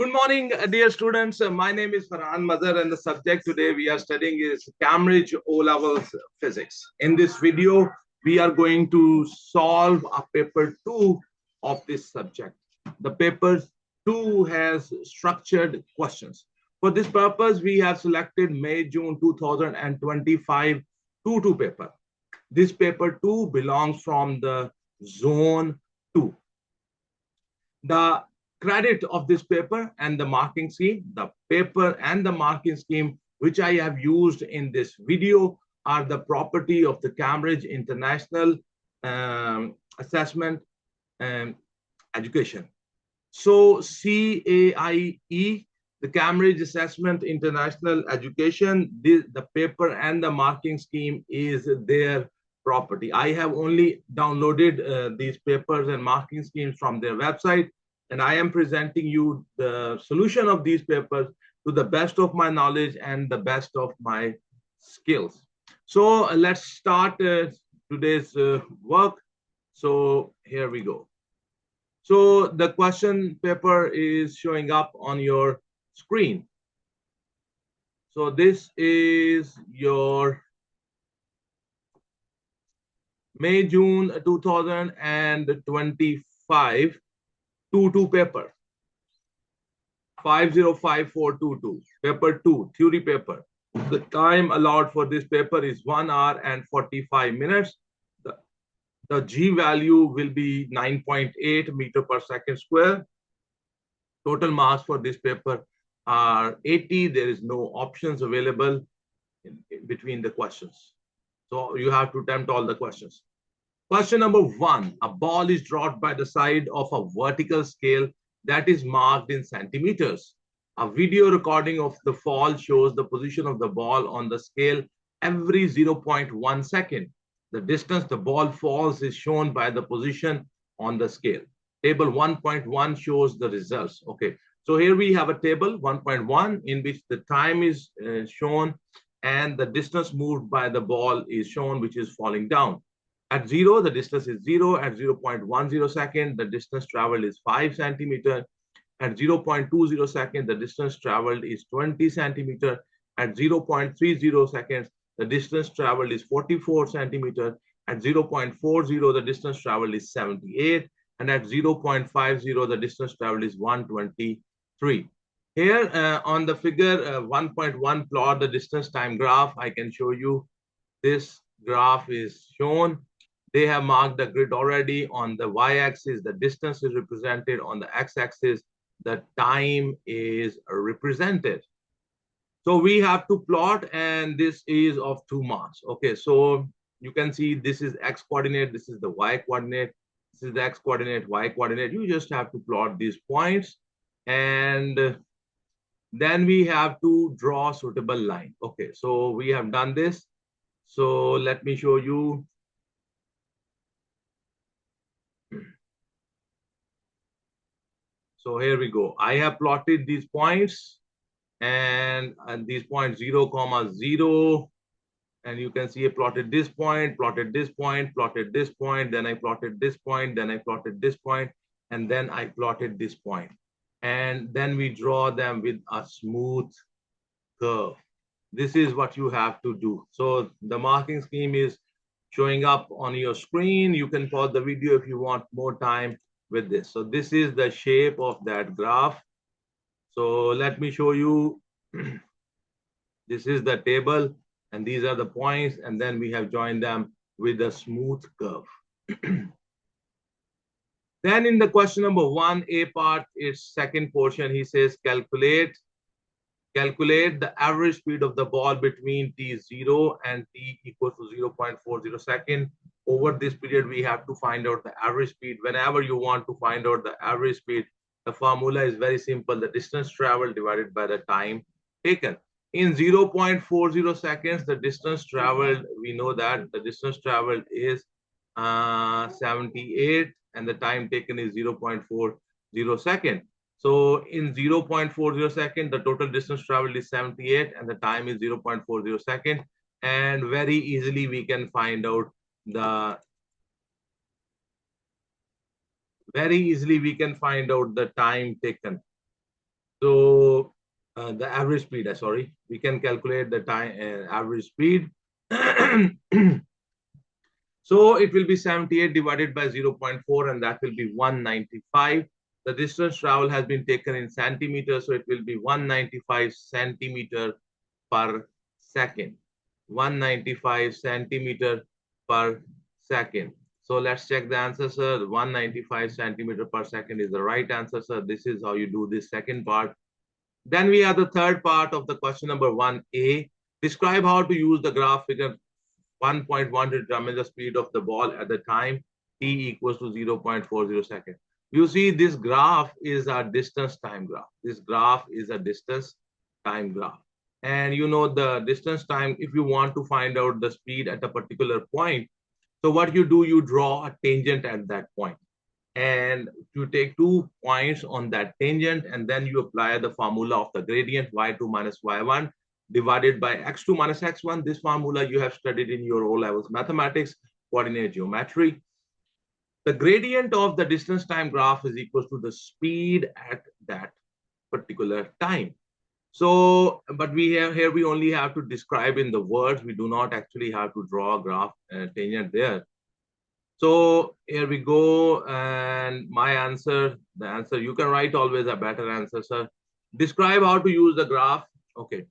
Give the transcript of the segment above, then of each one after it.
Good morning, dear students. My name is Ferhan Mazher, and the subject today we are studying is Cambridge O-Levels Physics. In this video, we are going to solve a paper 2 of this subject. The paper 2 has structured questions. For this purpose, we have selected May-June 2025 2-2 paper. This paper 2 belongs from the Zone 2. The credit of this paper and the marking scheme, the paper and the marking scheme which I have used in this video are the property of the Cambridge International Assessment Education. So CAIE, the Cambridge Assessment International Education, the paper and the marking scheme is their property. I have only downloaded these papers and marking schemes from their website, and I am presenting you the solution of these papers to the best of my knowledge and the best of my skills. So let's start today's work. So here we go. So the question paper is showing up on your screen. So this is your May-June 2025 2-2 paper. 505422, paper 2, theory paper. The time allowed for this paper is 1 hour and 45 minutes. The G value will be 9.8 meter per second square. Total marks for this paper are 80. There is no options available in between the questions. So you have to attempt all the questions. Question number 1, a ball is dropped by the side of a vertical scale that is marked in centimeters. A video recording of the fall shows the position of the ball on the scale every 0.1 second. The distance the ball falls is shown by the position on the scale. Table 1.1 shows the results. Okay, so here we have a table 1.1 in which the time is shown and the distance moved by the ball is shown, which is falling down. At 0, the distance is 0. At 0.10 second, the distance traveled is 5 centimeter. At 0.20 second, the distance traveled is 20 centimeter. At 0.30 seconds, the distance traveled is 44 centimeter. At 0.40, the distance traveled is 78. And at 0.50, the distance traveled is 123. Here on the figure 1.1, plot the distance time graph. I can show you this graph is shown. They have marked the grid already. On the y-axis, the distance is represented. On the x-axis, the time is represented. So we have to plot, and this is of 2 marks. Okay, so you can see this is x coordinate, this is the y coordinate, this is the x coordinate, y coordinate. You just have to plot these points, and then we have to draw suitable line. Okay, so we have done this. So let me show you. So here we go. I have plotted these points and these points 0, 0. And you can see I plotted this point, plotted this point, plotted this point. Then I plotted this point, then I plotted this point, and then I plotted this point. And then we draw them with a smooth curve. This is what you have to do. So the marking scheme is showing up on your screen. You can pause the video if you want more time with this. So this is the shape of that graph. So let me show you. This is the table, and these are the points, and then we have joined them with a smooth curve. Then in the question number 1, A part, its second portion, he says calculate the average speed of the ball between t0 and t equals to 0.40 second. Over this period, we have to find out the average speed. Whenever you want to find out the average speed, the formula is very simple. The distance traveled divided by the time taken. In 0.40 seconds, the distance traveled, we know that the distance traveled is 78, and the time taken is 0.40 second. So in 0.40 second, the total distance traveled is 78, and the time is 0.40 second. And very easily we can find out the time taken. So the average speed, sorry, we can calculate the time average speed. So it will be 78 divided by 0.4, and that will be 195. The distance travel has been taken in centimeters, so it will be 195 centimeter per second. 195 centimeter per second. So let's check the answer, sir. 195 centimeter per second is the right answer, sir. This is how you do this second part. Then we have the third part of the question number 1A. Describe how to use the graph figure 1.1 to determine the speed of the ball at the time t equals to 0.40 seconds. You see, this graph is a distance time graph. This graph is a distance time graph. And you know the distance time, if you want to find out the speed at a particular point, so what you do, you draw a tangent at that point. And you take 2 points on that tangent, and then you apply the formula of the gradient y2 minus y1 divided by x2 minus x1. This formula you have studied in your O-levels mathematics, coordinate geometry. The gradient of the distance time graph is equal to the speed at that particular time. So, but we have here, we only have to describe in the words. We do not actually have to draw a graph tangent there. So here we go, and my answer, the answer, you can write always a better answer, sir. Describe how to use the graph. Okay.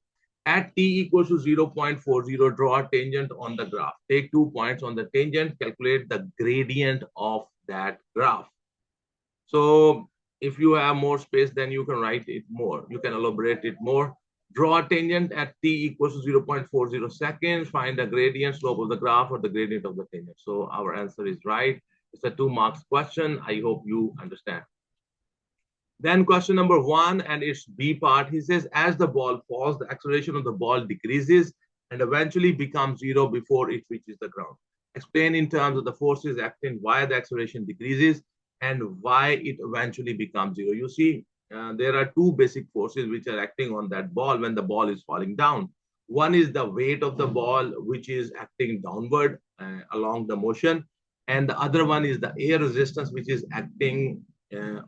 At t equals to 0.40, draw a tangent on the graph. Take 2 points on the tangent, calculate the gradient of that graph. So if you have more space, then you can write it more. You can elaborate it more. Draw a tangent at t equals to 0.40 seconds. Find the gradient slope of the graph or the gradient of the tangent. So our answer is right. It's a 2 marks question. I hope you understand. Then question number 1 and its B part. He says, as the ball falls, the acceleration of the ball decreases and eventually becomes 0 before it reaches the ground. Explain in terms of the forces acting why the acceleration decreases and why it eventually becomes 0. You see, there are 2 basic forces which are acting on that ball when the ball is falling down. One is the weight of the ball, which is acting downward along the motion. And the other one is the air resistance, which is acting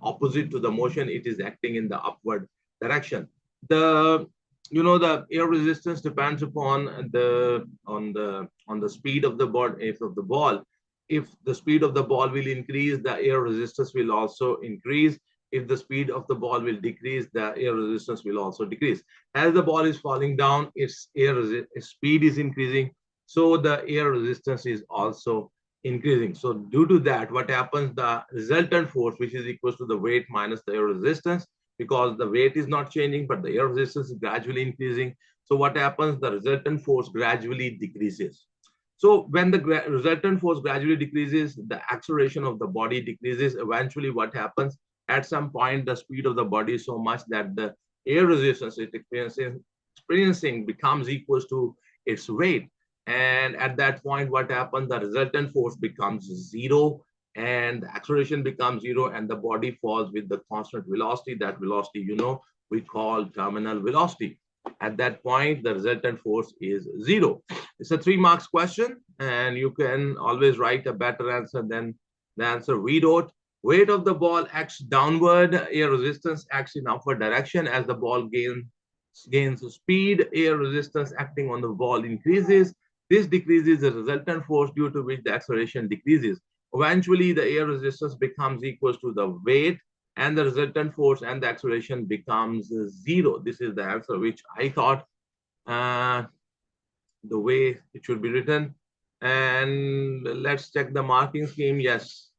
opposite to the motion. It is acting in the upward direction. The the air resistance depends upon the speed of the ball. If the speed of the ball will increase, the air resistance will also increase. If the speed of the ball will decrease, the air resistance will also decrease. As the ball is falling down, its speed is increasing, so the air resistance is also increasing. So due to that, what happens, the resultant force, which is equal to the weight minus the air resistance, because the weight is not changing, but the air resistance is gradually increasing. So what happens, the resultant force gradually decreases. So when the resultant force gradually decreases, the acceleration of the body decreases. Eventually what happens, at some point, the speed of the body is so much that the air resistance it experiencing becomes equal to its weight. And at that point, what happens, the resultant force becomes 0 and the acceleration becomes 0 and the body falls with the constant velocity. That velocity, we call terminal velocity. At that point, the resultant force is 0. It's a 3 marks question, and you can always write a better answer than the answer we wrote. Weight of the ball acts downward, air resistance acts in upward direction. As the ball gains speed, air resistance acting on the ball increases. This decreases the resultant force, due to which the acceleration decreases. Eventually, the air resistance becomes equal to the weight, and the resultant force and the acceleration becomes 0. This is the answer which I thought the way it should be written. And let's check the marking scheme. Yes,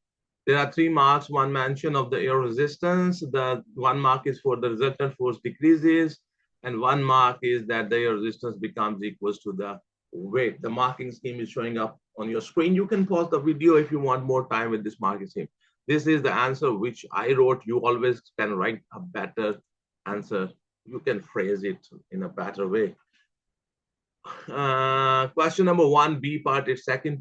there are 3 marks. 1 mention of the air resistance. The 1 mark is for the resultant force decreases, and 1 mark is that the air resistance becomes equal to the weight. The marking scheme is showing up on your screen. You can pause the video if you want more time with this marking scheme. This is the answer which I wrote. You always can write a better answer. You can phrase it in a better way. Question number 1B part is second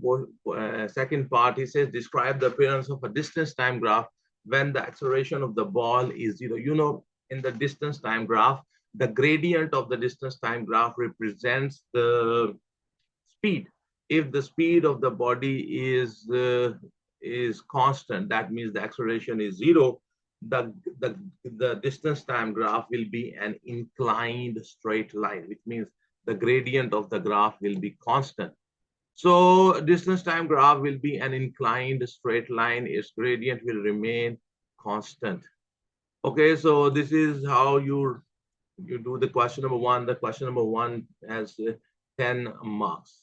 part. He says, describe the appearance of a distance time graph when the acceleration of the ball is 0. In the distance time graph, the gradient of the distance time graph represents the speed. If the speed of the body is constant, that means the acceleration is 0. the, the, the distance time graph will be an inclined straight line, which means the gradient of the graph will be constant. So distance time graph will be an inclined straight line. Its gradient will remain constant. Okay, so this is how you do the question number one. The question number one has 10 marks.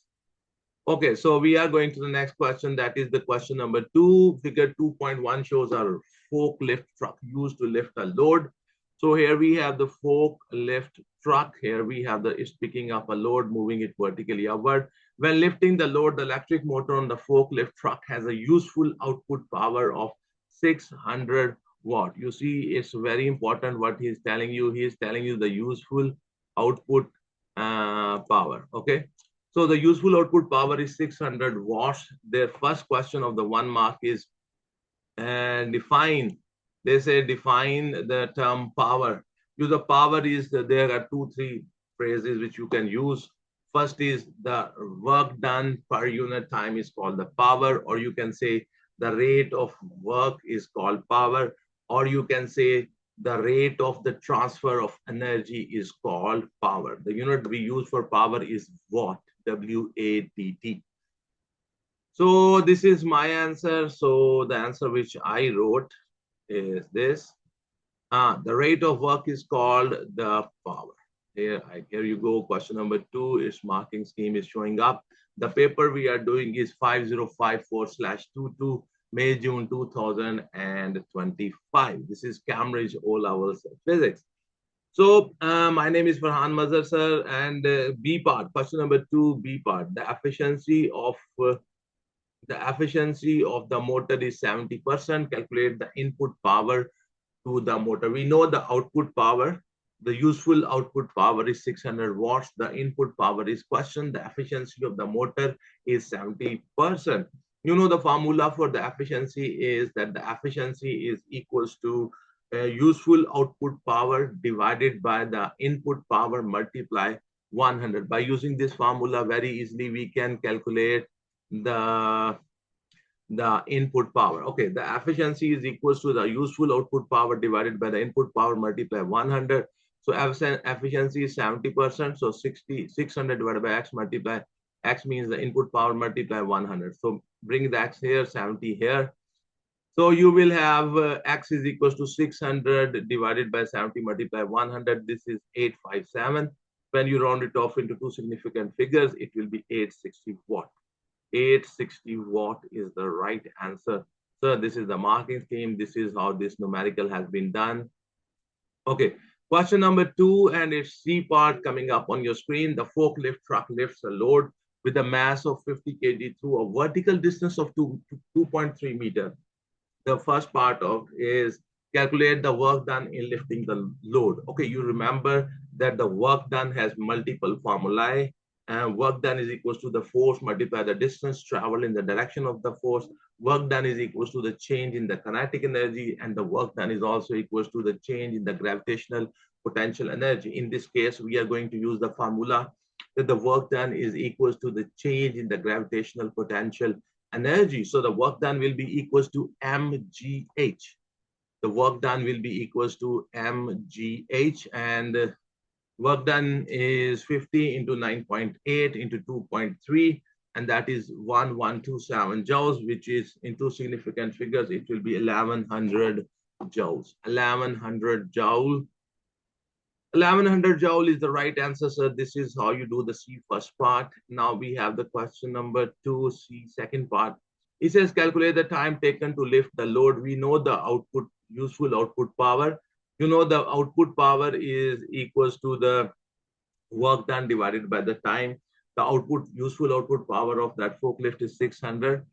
Okay, so we are going to the next question. That is the question number two. Figure 2.1 shows a forklift truck used to lift a load. So here we have the forklift truck. Here we have it's picking up a load, moving it vertically upward. When lifting the load, the electric motor on the forklift truck has a useful output power of 600 watt. You see, it's very important what he is telling you. He is telling you the useful output power. Okay. So the useful output power is 600 watts. Their first question of the 1 mark is define. They say define the term power. The power is there are 2-3 phrases which you can use. First is the work done per unit time is called the power, or you can say the rate of work is called power, or you can say the rate of the transfer of energy is called power. The unit we use for power is watt, W-A-T-T. So this is my answer. So the answer which I wrote is this. The rate of work is called the power. Here you go. Question number 2 is marking scheme is showing up. The paper we are doing is 5054/22 May, June 2025. This is Cambridge O-Levels Physics. So my name is Ferhan Mazher, sir, and B part, question number 2, B part. The efficiency of the motor is 70%. Calculate the input power to the motor. We know the output power. The useful output power is 600 watts. The input power is question. The efficiency of the motor is 70%. You know the formula for the efficiency is that the efficiency is equals to useful output power divided by the input power multiply 100. By using this formula very easily, we can calculate the input power. Okay, the efficiency is equals to the useful output power divided by the input power multiply 100. So efficiency is 70%. So 600 divided by x multiply x means the input power multiply 100. So bring the x here, 70 here. So you will have x is equals to 600 divided by 70 multiply 100. This is 857. When you round it off into two significant figures, it will be 860 watt. 860 watt is the right answer. So this is the marking scheme. This is how this numerical has been done. Okay, question number 2 and its C part coming up on your screen. The forklift truck lifts a load with a mass of 50 kg through a vertical distance of 2.3 meters. The first part of is calculate the work done in lifting the load. Okay, you remember that the work done has multiple formulae, and work done is equals to the force multiplied the distance traveled in the direction of the force. Work done is equals to the change in the kinetic energy, and the work done is also equals to the change in the gravitational potential energy. In this case, we are going to use the formula that the work done is equals to the change in the gravitational potential energy. So the work done will be equals to mgh. The work done will be equals to mgh, and work done is 50 into 9.8 into 2.3, and that is 1127 joules, which is in two significant figures, it will be 1100 joules. 1100 joule. 1100 joule is the right answer, sir. This is how you do the C first part. Now we have the question number 2, C second part. It says calculate the time taken to lift the load. We know the output, useful output power. You know the output power is equals to the work done divided by the time. The output, useful output power of that forklift is 600,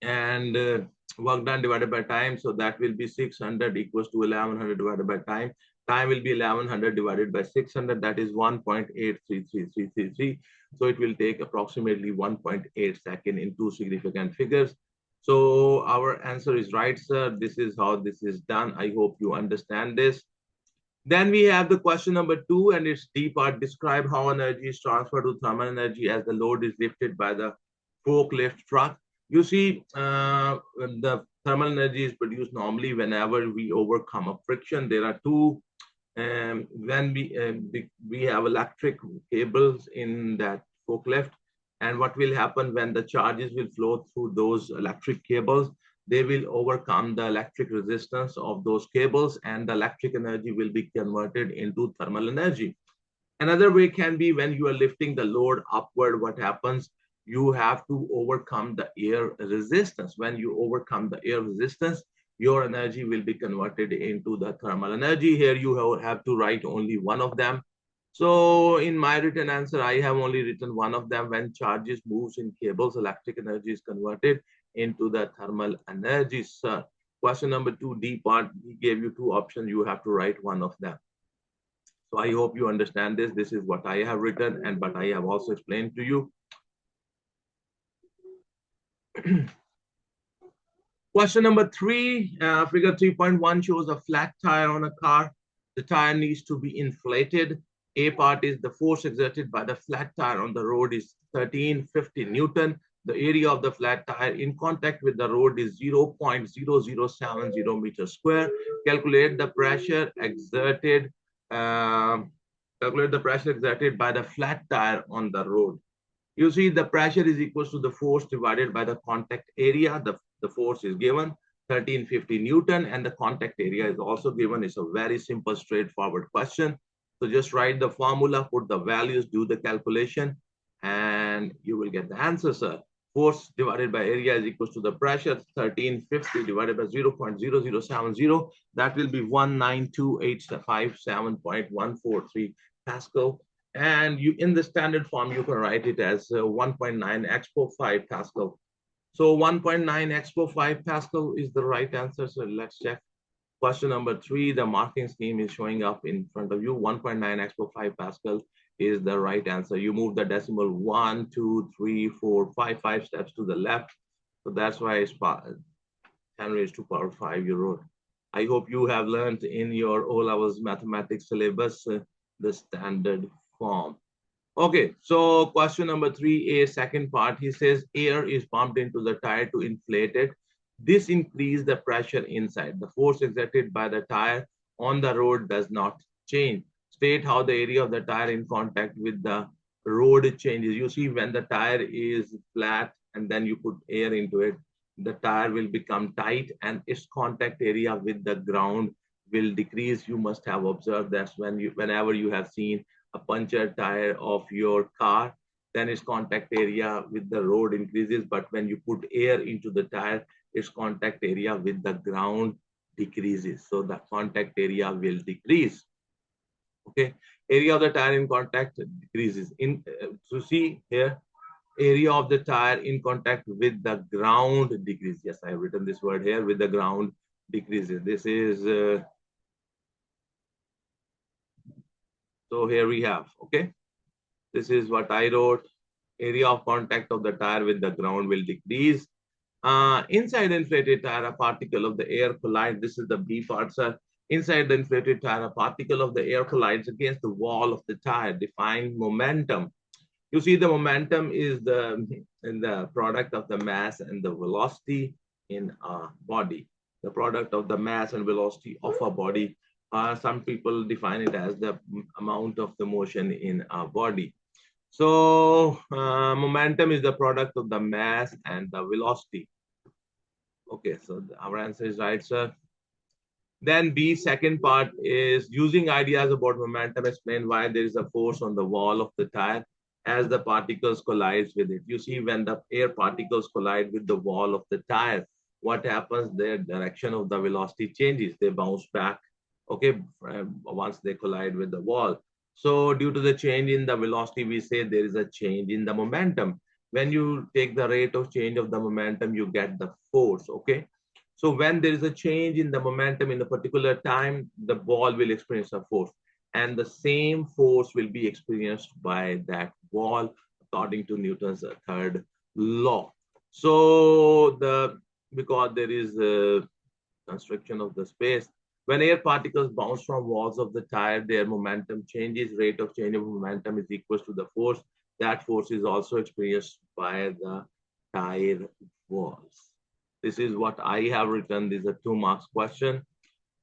and work done divided by time. So that will be 600 equals to 1100 divided by time. Time will be 1100 divided by 600. That is 1.833333. So it will take approximately 1.8 seconds in two significant figures. So our answer is right, sir. This is how this is done. I hope you understand this. Then we have the question number 2 and its D part. Describe how energy is transferred to thermal energy as the load is lifted by the forklift truck. You see, the Thermal energy is produced normally whenever we overcome a friction. There are two. When we have electric cables in that forklift, and what will happen when the charges will flow through those electric cables, they will overcome the electric resistance of those cables, and the electric energy will be converted into thermal energy. Another way can be when you are lifting the load upward, what happens? You have to overcome the air resistance. When you overcome the air resistance, your energy will be converted into the thermal energy. Here you have to write only one of them. So in my written answer, I have only written one of them. When charges moves in cables, electric energy is converted into the thermal energy, sir. Question number 2D part, he gave you two options. You have to write one of them. So I hope you understand this. This is what I have written and but I have also explained to you. Question number 3, figure 3.1 shows a flat tire on a car. The tire needs to be inflated. A part is the force exerted by the flat tire on the road is 1350 Newton. The area of the flat tire in contact with the road is 0.0070 meters square. Calculate the pressure exerted. Calculate the pressure exerted by the flat tire on the road. You see the pressure is equal to the force divided by the contact area. The force is given 1350 Newton and the contact area is also given. It's a very simple, straightforward question. So just write the formula, put the values, do the calculation, and you will get the answer, sir. Force divided by area is equal to the pressure, 1350 divided by 0.0070. That will be 19287.143 Pascal. And you, in the standard form, you can write it as 1.9 expo 5 Pascal. So 1.9 expo 5 Pascal is the right answer. So let's check. Question number 3, the marking scheme is showing up in front of you. 1.9 expo 5 Pascal is the right answer. You move the decimal 1, 2, 3, 4, 5 steps to the left. So that's why it's 10 raised to power 5 you wrote. I hope you have learned in your O-levels mathematics syllabus the standard form. Okay, so question number 3A, second part, he says air is pumped into the tire to inflate it. This increases the pressure inside. The force exerted by the tire on the road does not change. State how the area of the tire in contact with the road changes. You see, when the tire is flat and then you put air into it, the tire will become tight and its contact area with the ground will decrease. You must have observed that whenever you have seen a punctured tire of your car, then its contact area with the road increases. But when you put air into the tire, its contact area with the ground decreases. So the contact area will decrease. Okay, area of the tire in contact decreases. So see here, area of the tire in contact with the ground decreases. Yes, I have written this word here, with the ground decreases. This is so here we have, okay, this is what I wrote. Area of contact of the tire with the ground will decrease. Inside the inflated tire, a particle of the air collides. This is the B part, sir. Inside the inflated tire, a particle of the air collides against the wall of the tire. Define momentum. You see, the momentum is the product of the mass and the velocity in a body. The product of the mass and velocity of a body. Some people define it as the amount of the motion in a body. So momentum is the product of the mass and the velocity. Okay, so our answer is right, sir. Then B, second part is using ideas about momentum, explain why there is a force on the wall of the tire as the particles collides with it. You see, when the air particles collide with the wall of the tire, what happens? Their direction of the velocity changes. They bounce back, okay, once they collide with the wall. So due to the change in the velocity, we say there is a change in the momentum. When you take the rate of change of the momentum, you get the force, okay? So when there is a change in the momentum in a particular time, the ball will experience a force. And the same force will be experienced by that wall according to Newton's third law. So because there is a constriction of the space, when air particles bounce from walls of the tire, their momentum changes. Rate of change of momentum is equal to the force. That force is also experienced by the tire walls. This is what I have written. This is a 2 marks question.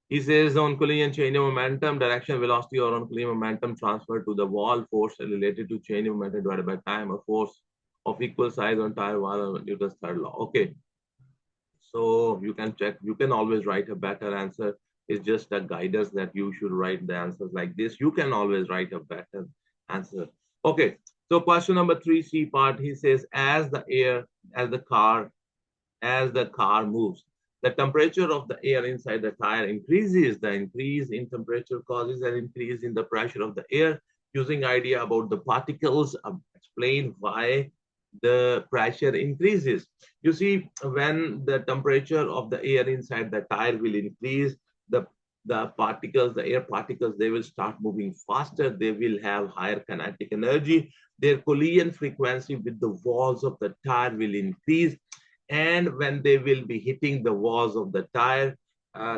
He says on collision change of momentum, direction, velocity, or on collision momentum transfer to the wall, force related to change of momentum divided by time, a force of equal size on entire wall, Newton's third law. Okay. So you can check, you can always write a better answer. It's just a guidance that you should write the answers like this. You can always write a better answer. Okay. So question number 3C part, he says, as the car moves, the temperature of the air inside the tire increases. The increase in temperature causes an increase in the pressure of the air. Using idea about the particles, explain why the pressure increases. You see, when the temperature of the air inside the tire will increase, the air particles, they will start moving faster. They will have higher kinetic energy. Their collision frequency with the walls of the tire will increase. And when they will be hitting the walls of the tire,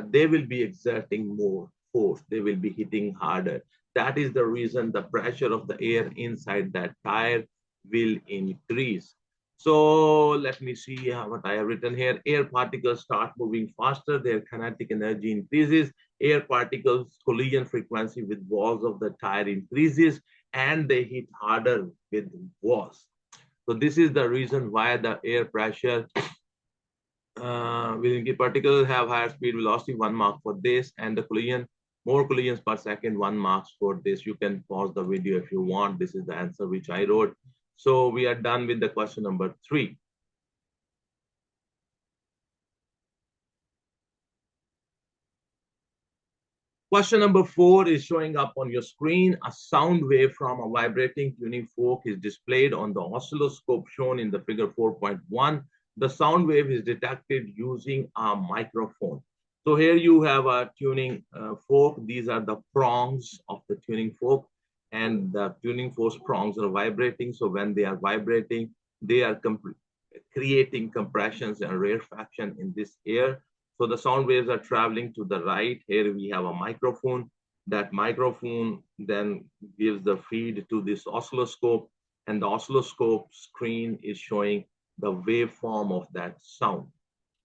they will be exerting more force. They will be hitting harder. That is the reason the pressure of the air inside that tire will increase. So let me see what I have written here. Air particles start moving faster. Their kinetic energy increases. Air particles collision frequency with walls of the tire increases, and they hit harder with walls. So this is the reason why the air pressure will give particles have higher speed velocity, 1 mark for this, and the collision, more collisions per second, 1 marks for this. You can pause the video if you want. This is the answer which I wrote. So we are done with the question number 3. Question number 4 is showing up on your screen. A sound wave from a vibrating tuning fork is displayed on the oscilloscope shown in the figure 4.1. The sound wave is detected using a microphone. So here you have a tuning fork. These are the prongs of the tuning fork, and the tuning fork prongs are vibrating. So when they are vibrating, they are creating compressions and rarefaction in this air. So the sound waves are traveling to the right. Here we have a microphone. That microphone then gives the feed to this oscilloscope, and the oscilloscope screen is showing the waveform of that sound.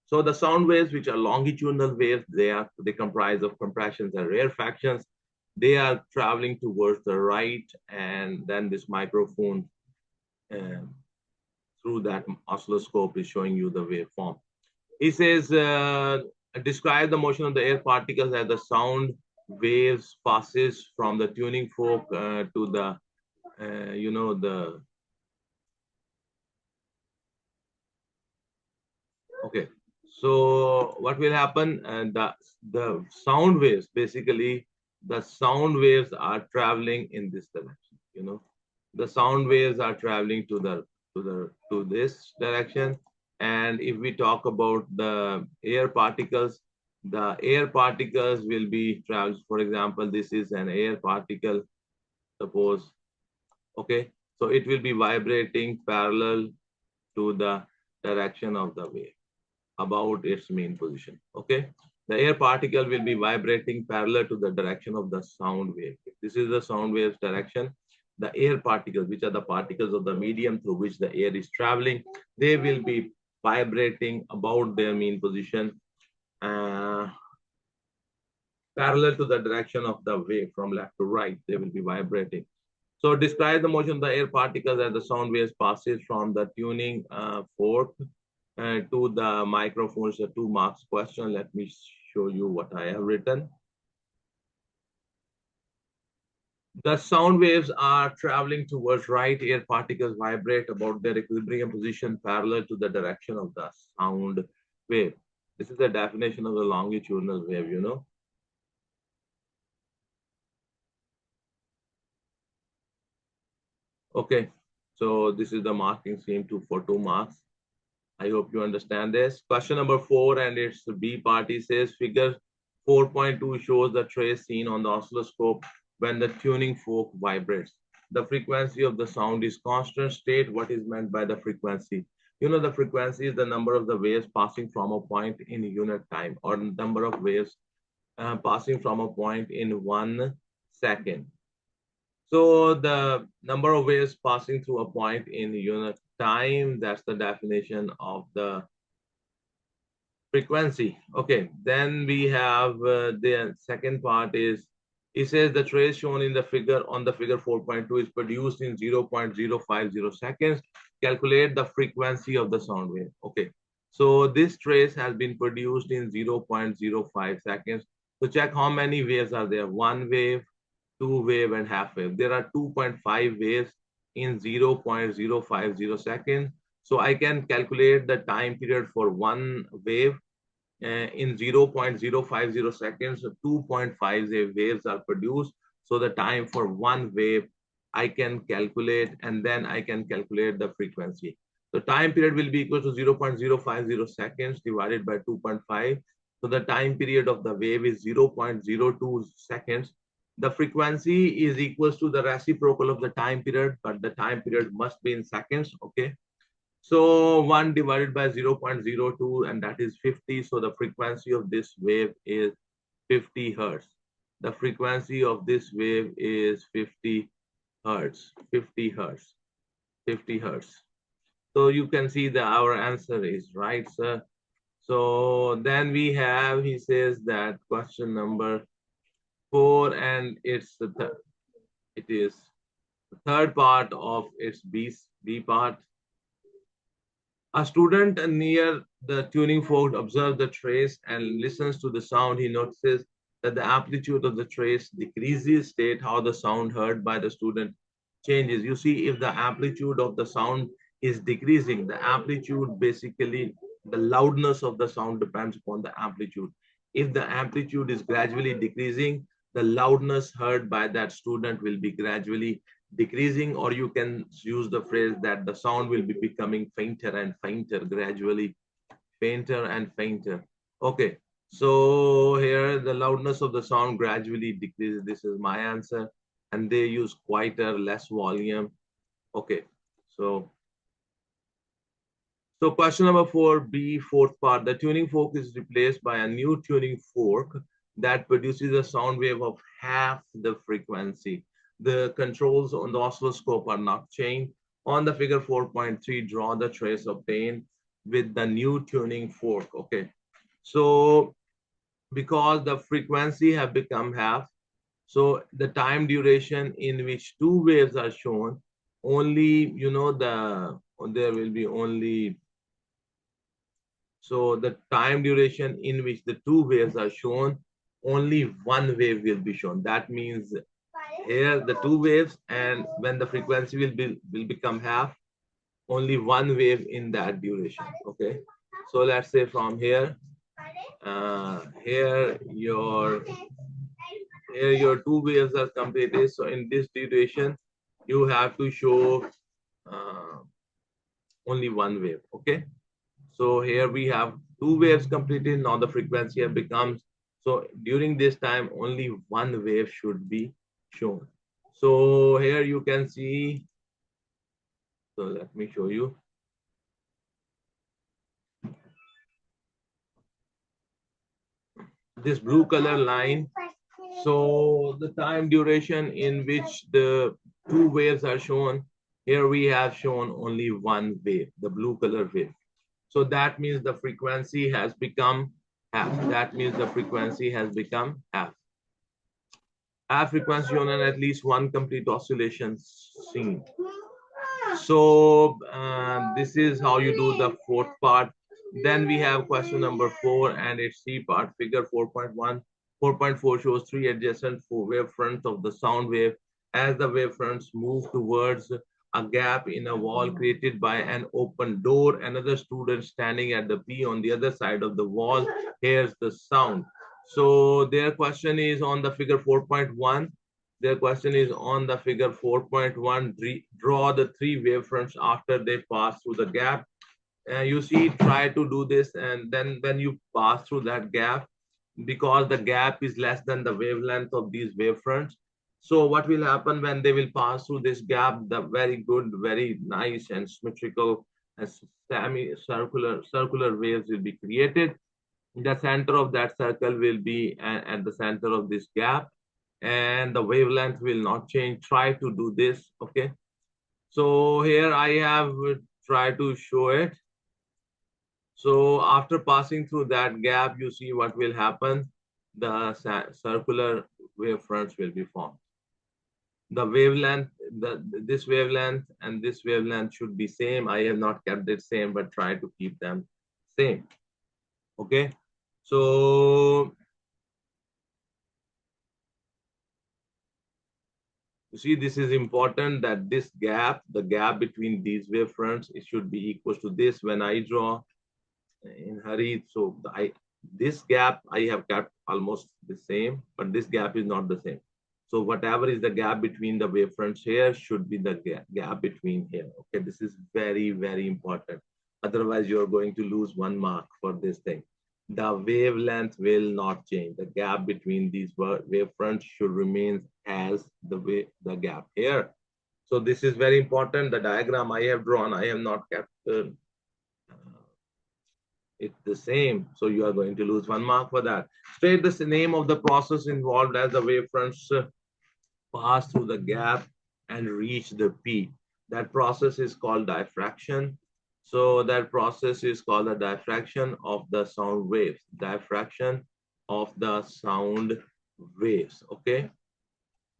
So the sound waves, which are longitudinal waves, they comprise of compressions and rarefactions. They are traveling towards the right, and then this microphone through that oscilloscope is showing you the waveform. He says, describe the motion of the air particles as the sound waves passes from the tuning fork to the, okay. So what will happen? The sound waves, basically, the sound waves are traveling in this direction. The sound waves are traveling to this direction. And if we talk about the air particles will be traveling. For example, this is an air particle, suppose. Okay, so it will be vibrating parallel to the direction of the wave about its mean position. Okay, the air particle will be vibrating parallel to the direction of the sound wave. This is the sound wave's direction. The air particles, which are the particles of the medium through which the air is traveling, they will be vibrating about their mean position parallel to the direction of the wave from left to right. They will be vibrating. So describe the motion of the air particles as the sound waves passes from the tuning fork to the microphone. It's a 2 marks question. Let me show you what I have written. The sound waves are traveling towards right. Air particles vibrate about their equilibrium position parallel to the direction of the sound wave. This is the definition of the longitudinal wave, Okay, so this is the marking scheme for 2 marks. I hope you understand this. Question number 4, and it's the B part. It says figure 4.2 shows the trace seen on the oscilloscope when the tuning fork vibrates. The frequency of the sound is constant. State what is meant by the frequency. The frequency is the number of the waves passing from a point in unit time, or number of waves passing from a point in 1 second. So the number of waves passing through a point in unit time, that's the definition of the Frequency. Okay, then we have the second part is, it says the trace shown in the figure on the figure 4.2 is produced in 0.050 seconds. Calculate the frequency of the sound wave. Okay, so this trace has been produced in 0.05 seconds. So check how many waves are there. One wave, two wave, and half wave. There are 2.5 waves in 0.050 seconds. So I can calculate the time period for one wave in 0.050 seconds. So 2.5 waves are produced. So the time for one wave I can calculate, and then I can calculate the frequency. The time period will be equal to 0.050 seconds divided by 2.5. So the time period of the wave is 0.02 seconds. The frequency is equals to the reciprocal of the time period, but the time period must be in seconds. Okay. So 1 divided by 0.02, and that is 50. So the frequency of this wave is 50 hertz. The frequency of this wave is 50 hertz, 50 hertz, 50 hertz. So you can see that our answer is right, sir. So then we have, he says that question number 4, and it's it is the third part of its B part. A student near the tuning fork observes the trace and listens to the sound. He notices that the amplitude of the trace decreases. State how the sound heard by the student changes. You see, if the amplitude of the sound is decreasing, the amplitude, basically the loudness of the sound depends upon the amplitude. If the amplitude is gradually decreasing, the loudness heard by that student will be gradually decreasing, or you can use the phrase that the sound will be becoming fainter and fainter, gradually fainter and fainter. Okay, so here the loudness of the sound gradually decreases. This is my answer. And they use quieter, less volume. Okay, so question number 4B, fourth part. The tuning fork is replaced by a new tuning fork that produces a sound wave of half the frequency. The controls on the oscilloscope are not changed. On the figure 4.3, draw the trace obtained with the new tuning fork. Okay, so because the frequency have become half, so the time duration in which two waves are shown, only, there will be only, so the time duration in which the two waves are shown, only one wave will be shown. That means here the two waves, and when the frequency will become half, only one wave in that duration. Okay. So let's say from here, here your two waves are completed. So in this duration, you have to show uh, only one wave. Okay. So here we have two waves completed. Now the frequency becomes, so during this time, only one wave should be shown. So here you can see, so let me show you. This blue color line. So the time duration in which the two waves are shown, here we have shown only one wave, the blue color wave. So that means the frequency has become half. That means the frequency has become half. Half frequency shown and at least one complete oscillation seen. So this is how you do the fourth part. Then we have question number 4 and its C part. Figure 4.1. 4.4 shows three adjacent wavefronts of the sound wave. As the wavefronts move towards a gap in a wall created by an open door, another student standing at the P on the other side of the wall hears the sound. So their question is on the figure 4.1. Their question is on the figure 4.1. Draw the three wavefronts after they pass through the gap. You see, try to do this, and then when you pass through that gap, because the gap is less than the wavelength of these wavefronts, so what will happen when they will pass through this gap? The very good, very nice and symmetrical and circular waves will be created. The center of that circle will be at the center of this gap, and the wavelength will not change. Try to do this. Okay, so here I have tried to show it. So after passing through that gap, you see what will happen. The circular wavefronts will be formed. The wavelength, this wavelength and this wavelength should be same. I have not kept it same, but try to keep them same. Okay. So you see, this is important that this gap, the gap between these wavefronts, it should be equal to this when I draw in hurry. So this gap I have kept almost the same, but this gap is not the same. So whatever is the gap between the wavefronts here should be the gap between here. Okay, this is very, very important. Otherwise, you're going to lose 1 mark for this thing. The wavelength will not change. The gap between these wavefronts should remain as the gap here. So this is very important. The diagram I have drawn, I have not kept it's the same. So you are going to lose 1 mark for that. State the name of the process involved as the wavefronts pass through the gap and reach the peak. That process is called diffraction. So that process is called the diffraction of the sound waves. Diffraction of the sound waves. Okay.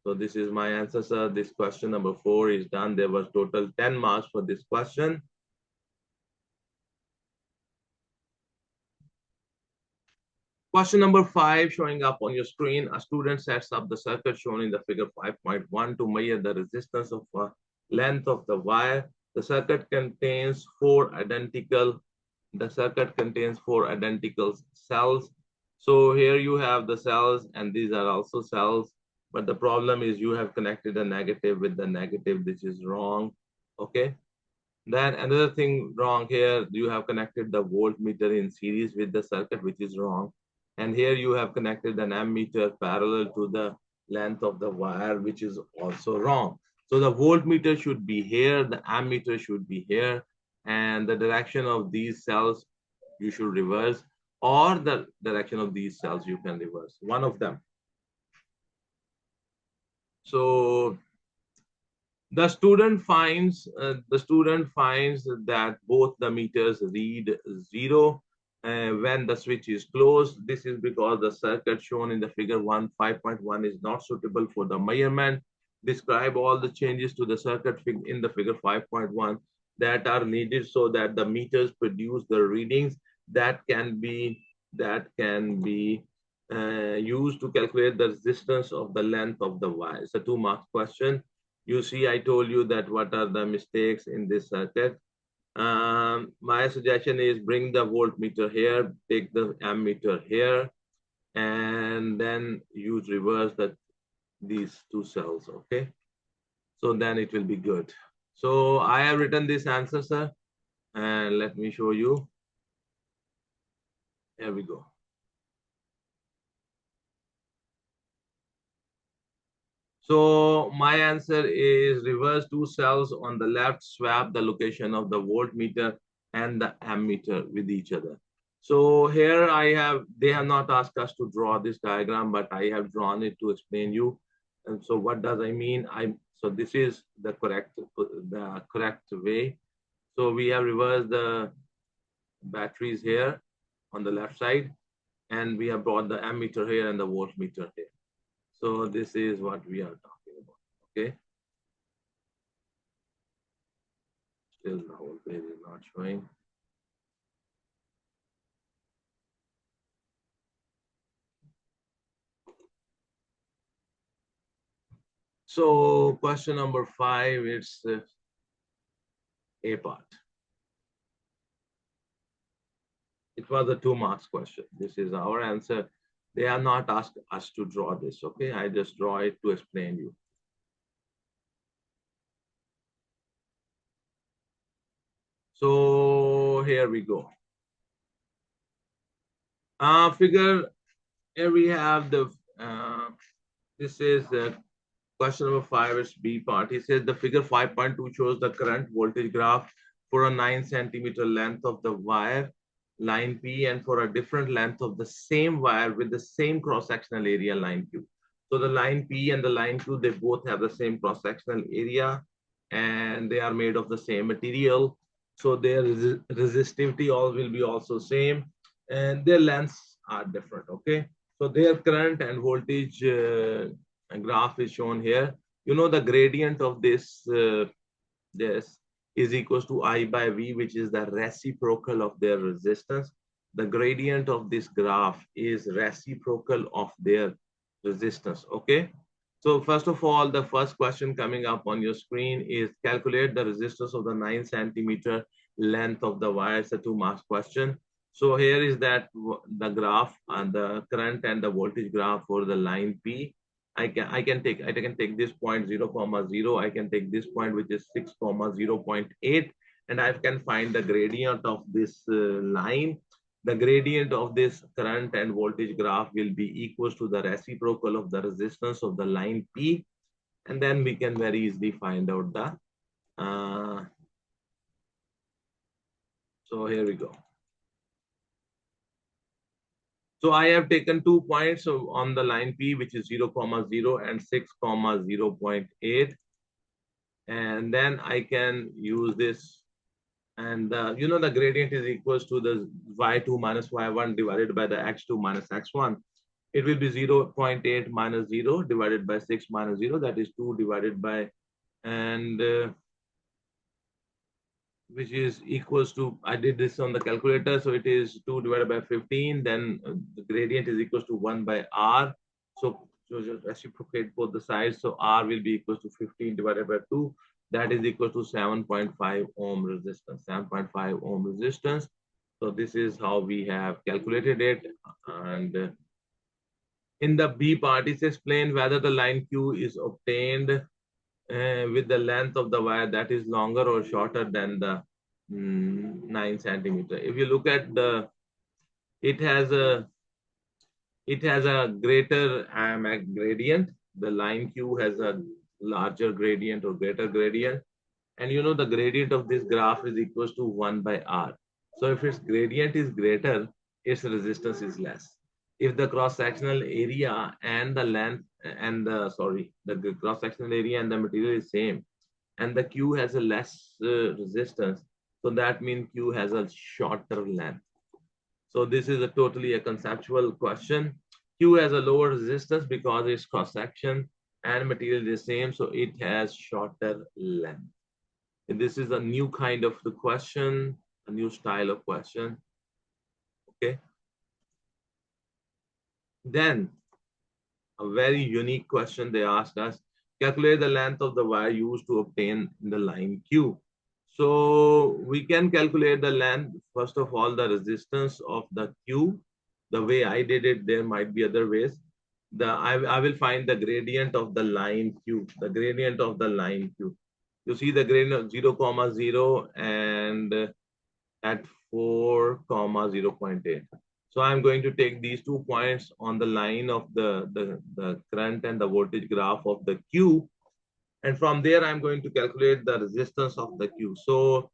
So this is my answer, sir. This question number 4 is done. There was total 10 marks for this question. Question number 5 showing up on your screen. A student sets up the circuit shown in the figure 5.1 to measure the resistance of length of the wire. The circuit contains four identical cells. So here you have the cells and these are also cells. But the problem is you have connected a negative with the negative, which is wrong. Okay. Then another thing wrong here, you have connected the voltmeter in series with the circuit, which is wrong. And here you have connected an ammeter parallel to the length of the wire, which is also wrong. So the voltmeter should be here, the ammeter should be here, and the direction of these cells you should reverse, or the direction of these cells you can reverse, one of them. So the student finds that both the meters read 0 when the switch is closed. This is because the circuit shown in the figure 5.1 is not suitable for the measurement. Describe all the changes to the circuit in the figure 5.1 that are needed so that the meters produce the readings that can be used to calculate the resistance of the length of the wire. It's a 2-mark question. You see, I told you that what are the mistakes in this circuit. My suggestion is bring the voltmeter here, take the ammeter here, and then use reverse these two cells, okay? So then it will be good. So I have written this answer, sir, and let me show you. Here we go. So my answer is reverse two cells on the left, swap the location of the voltmeter and the ammeter with each other. So here they have not asked us to draw this diagram, but I have drawn it to explain you. And so what does I mean? So this is the correct way. So we have reversed the batteries here on the left side, and we have brought the ammeter here and the voltmeter here. So this is what we are talking about, okay? Still the whole page is not showing. So question number 5, it's A part. It was a 2-mark question. This is our answer. They are not asked us to draw this, okay? I just draw it to explain you. So here we go. Figure, here we have this is the question number 5, is B part. He says the figure 5.2 shows the current voltage graph for a 9 centimeter length of the wire, line P, and for a different length of the same wire with the same cross-sectional area, line Q. So the line P and the line Q, they both have the same cross-sectional area and they are made of the same material. So their resistivity all will be also same, and their lengths are different. Okay, so their current and voltage graph is shown here. You know the gradient of this is equals to I by V, which is the reciprocal of their resistance. The gradient of this graph is reciprocal of their resistance. Okay. So first of all, the first question coming up on your screen is calculate the resistance of the 9 centimeter length of the wire. It's a 2 marks question. So here is that the graph and the current and the voltage graph for the line P. I can take this point 0, 0. I can take this point which is 6, 0.8, and I can find the gradient of this line. The gradient of this current and voltage graph will be equals to the reciprocal of the resistance of the line P, and then we can very easily find out the so here we go. So I have taken 2 points on the line P, which is 0, 0 and 6, 0.8. And then I can use this. And you know the gradient is equals to the y2 minus y1 divided by the x2 minus x1. It will be 0.8 minus 0 divided by 6 minus 0. That is 2 divided by, and which is equals to, I did this on the calculator, so it is 2 divided by 15, then the gradient is equals to 1 by r. So just reciprocate both the sides, so r will be equals to 15 divided by 2, that is equal to 7.5 ohm resistance, 7.5 ohm resistance. So this is how we have calculated it. And in the B part, it explained whether the line Q is obtained with the length of the wire that is longer or shorter than the 9 centimeter. If you look at it has a greater gradient. The line Q has a larger gradient or greater gradient, and you know the gradient of this graph is equals to 1 by r. So if its gradient is greater, its resistance is less. If the cross-sectional area and the length and the cross-sectional area and the material is same, and the Q has a less resistance, so that means Q has a shorter length. So this is a totally a conceptual question. Q has a lower resistance because its cross-section and material is the same, so it has shorter length. And this is a new kind of the question, a new style of question. Okay. Then a very unique question they asked us, calculate the length of the wire used to obtain the line Q. So we can calculate the length, first of all, the resistance of the Q. The way I did it, there might be other ways. I will find the gradient of the line Q, the gradient of the line Q. You see the gradient of 0, 0 and at 4, 0.8. So I'm going to take these 2 points on the line of the current and the voltage graph of the Q. And from there, I'm going to calculate the resistance of the Q. So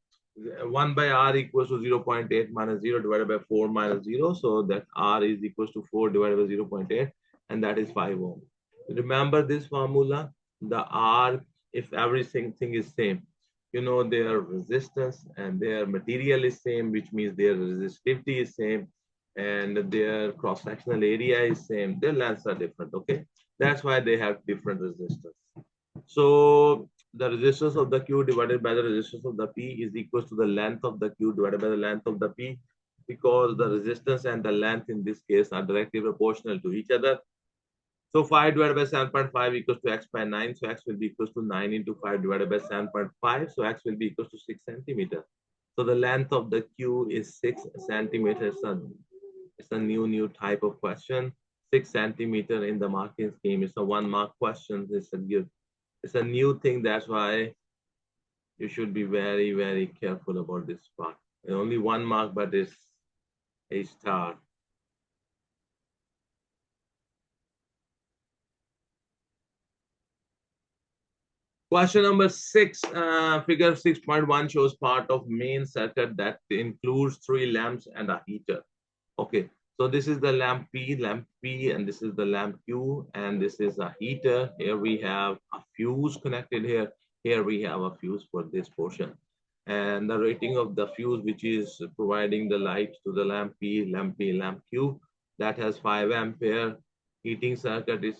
1 by R equals to 0.8 minus 0 divided by 4 minus 0. So that R is equals to 4 divided by 0.8, and that is 5 ohm. Remember this formula, the R, if everything is same, you know, their resistance and their material is same, which means their resistivity is same, and their cross-sectional area is same, their lengths are different, okay? That's why they have different resistance. So the resistance of the Q divided by the resistance of the P is equal to the length of the Q divided by the length of the P, because the resistance and the length in this case are directly proportional to each other. So 5 divided by 7.5 equals to x by 9. So x will be equals to 9 into 5 divided by 7.5. So x will be equals to 6 centimeters. So the length of the Q is 6 centimeters. It's a new type of question. 6 centimeter in the marking scheme. It's a 1 mark question. It's a new thing. That's why you should be very, very careful about this part. It's only 1 mark, but it's a star. Question number 6, figure 6.1 shows part of main circuit that includes 3 lamps and a heater. Okay, so this is the lamp P, and this is the lamp Q, and this is a heater. Here we have a fuse connected here. Here we have a fuse for this portion. and the rating of the fuse, which is providing the light to the lamp P, lamp P, lamp Q, that has 5 ampere. Heating circuit is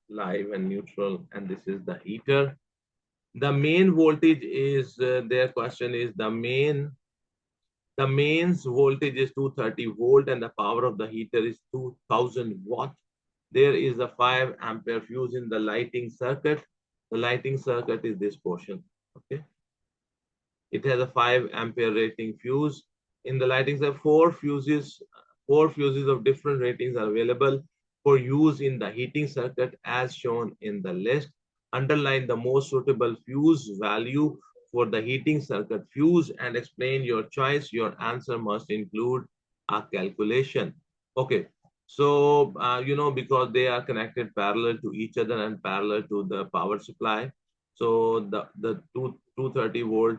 live and neutral, and this is the heater. The main voltage is, their question is the mains voltage is 230 volt and the power of the heater is 2000 watt. There is a 5 ampere fuse in the lighting circuit. The lighting circuit is this portion. Okay. It has a 5 ampere rating fuse. In the lighting circuit, four fuses of different ratings are available for use in the heating circuit as shown in the list. Underline the most suitable fuse value for the heating circuit fuse and explain your choice. Your answer must include a calculation. Okay, so because they are connected parallel to each other and parallel to the power supply, so the 230 volt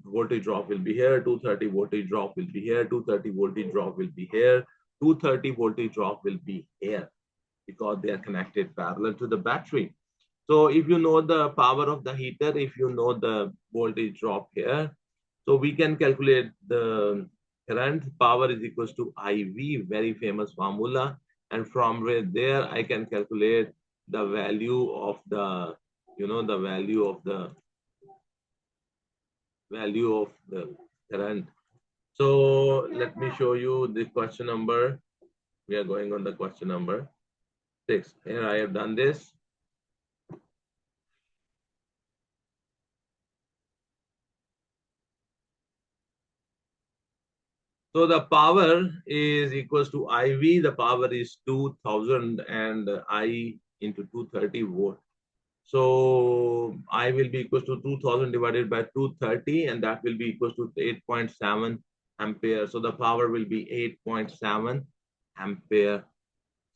voltage drop will be here, 230 voltage drop will be here, 230 voltage drop will be here, 230 voltage drop will be here, because they are connected parallel to the battery. So if you know the power of the heater, if you know the voltage drop here, so we can calculate the current. Power is equals to IV, very famous formula. And from there, I can calculate the value of the, the value of the current. So let me show you the question number. We are going on the question number 6. Here I have done this. So the power is equals to IV. The power is 2000 and I into 230 volt. So I will be equals to 2000 divided by 230, and that will be equals to 8.7 ampere. So the power will be 8.7 ampere.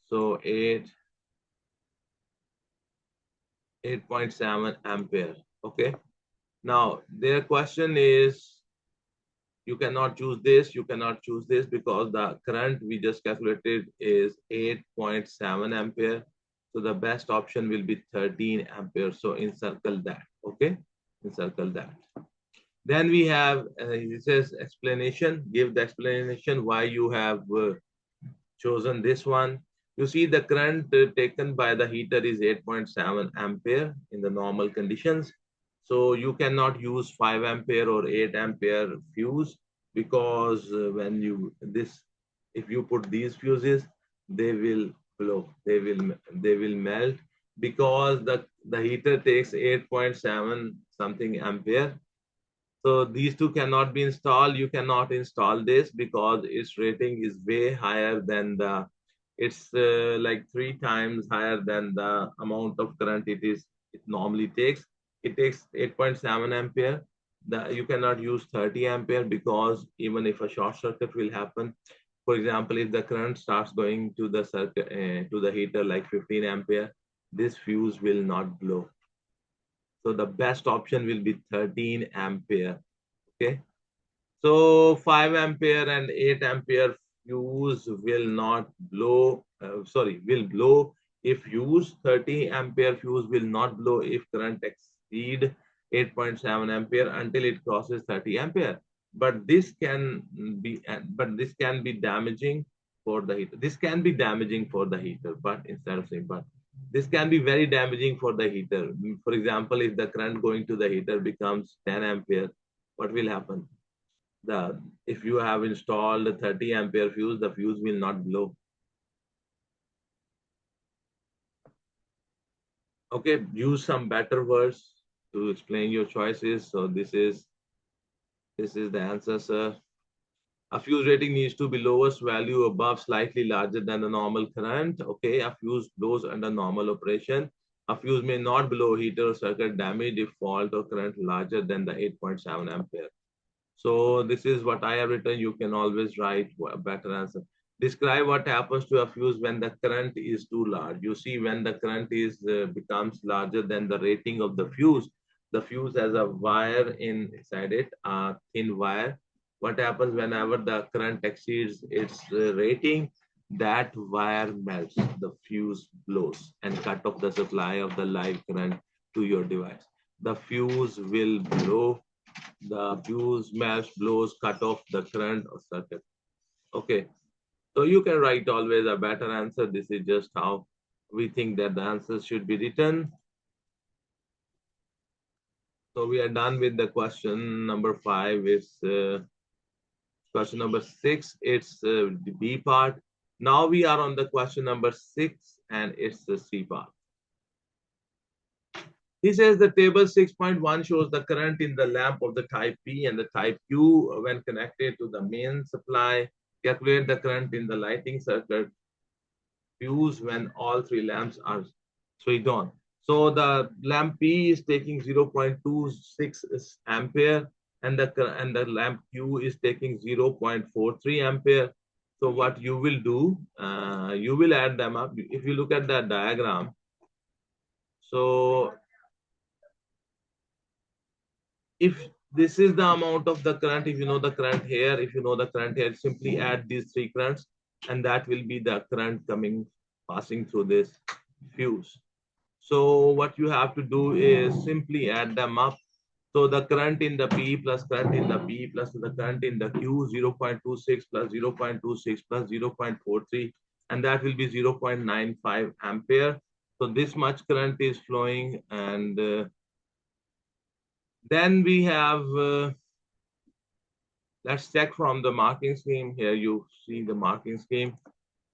So 8.7 ampere. Okay. Now their question is, you cannot choose this, you cannot choose this, because the current we just calculated is 8.7 ampere. So the best option will be 13 ampere. So encircle that. Okay, encircle that. Then we have, it says explanation. Give the explanation why you have chosen this one. You see the current taken by the heater is 8.7 ampere in the normal conditions. So you cannot use 5 ampere or 8 ampere fuse, because if you put these fuses, they will blow, they will melt, because the heater takes 8.7 something ampere. So these two cannot be installed. You cannot install this because its rating is way higher than it's like 3 times higher than the amount of current it normally takes. It takes 8.7 ampere. You cannot use 30 ampere, because even if a short circuit will happen, for example, if the current starts going to the circuit to the heater like 15 ampere, this fuse will not blow. So the best option will be 13 ampere. Okay. So 5 ampere and 8 ampere fuse will not blow, will blow if used. 30 ampere fuse will not blow if current exceed 8.7 ampere until it crosses 30 ampere. But this can be damaging for the heater. This can be damaging for the heater, but instead of saying but, this can be very damaging for the heater. For example, if the current going to the heater becomes 10 ampere, what will happen? If you have installed a 30 ampere fuse, the fuse will not blow. Okay, use some better words to explain your choices. So this is the answer, sir. A fuse rating needs to be lowest value above slightly larger than the normal current. Okay, a fuse blows under normal operation. A fuse may not blow heater or circuit damage if fault or current larger than the 8.7 ampere. So this is what I have written. You can always write a better answer. Describe what happens to a fuse when the current is too large. You see, when the current becomes larger than the rating of the fuse has a wire inside it, a thin wire. What happens whenever the current exceeds its rating? That wire melts, the fuse blows and cut off the supply of the live current to your device. The fuse will blow The fuse melts, blows, cut off the current or circuit. Okay, so you can write always a better answer. This is just how we think that the answers should be written. So we are done with the question number 5. It's question number 6. It's the B part. Now we are on the question number 6, and it's the C part. He says the table 6.1 shows the current in the lamp of the type P and the type Q when connected to the main supply. Calculate the current in the lighting circuit fuse when all three lamps are switched on. So the lamp P is taking 0.26 ampere, and the lamp Q is taking 0.43 ampere. So what you will do, you will add them up. If you look at that diagram, so if this is the amount of the current, if you know the current here, if you know the current here, simply add these three currents, and that will be the current passing through this fuse. So what you have to do is simply add them up. So the current in the P plus current in the P plus the current in the Q, 0.26 plus 0.26 plus 0.43, and that will be 0.95 ampere. So this much current is flowing, and then we have, let's check from the marking scheme. Here you see the marking scheme.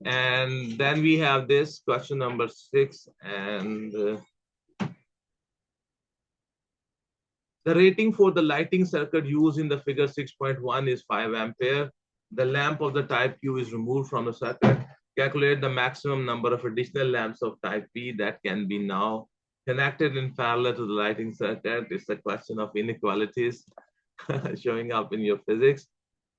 And then we have this question number 6, and the rating for the lighting circuit used in the figure 6.1 is 5 ampere. The lamp of the type Q is removed from the circuit. Calculate the maximum number of additional lamps of type P that can be now connected in parallel to the lighting circuit. It's a question of inequalities showing up in your physics.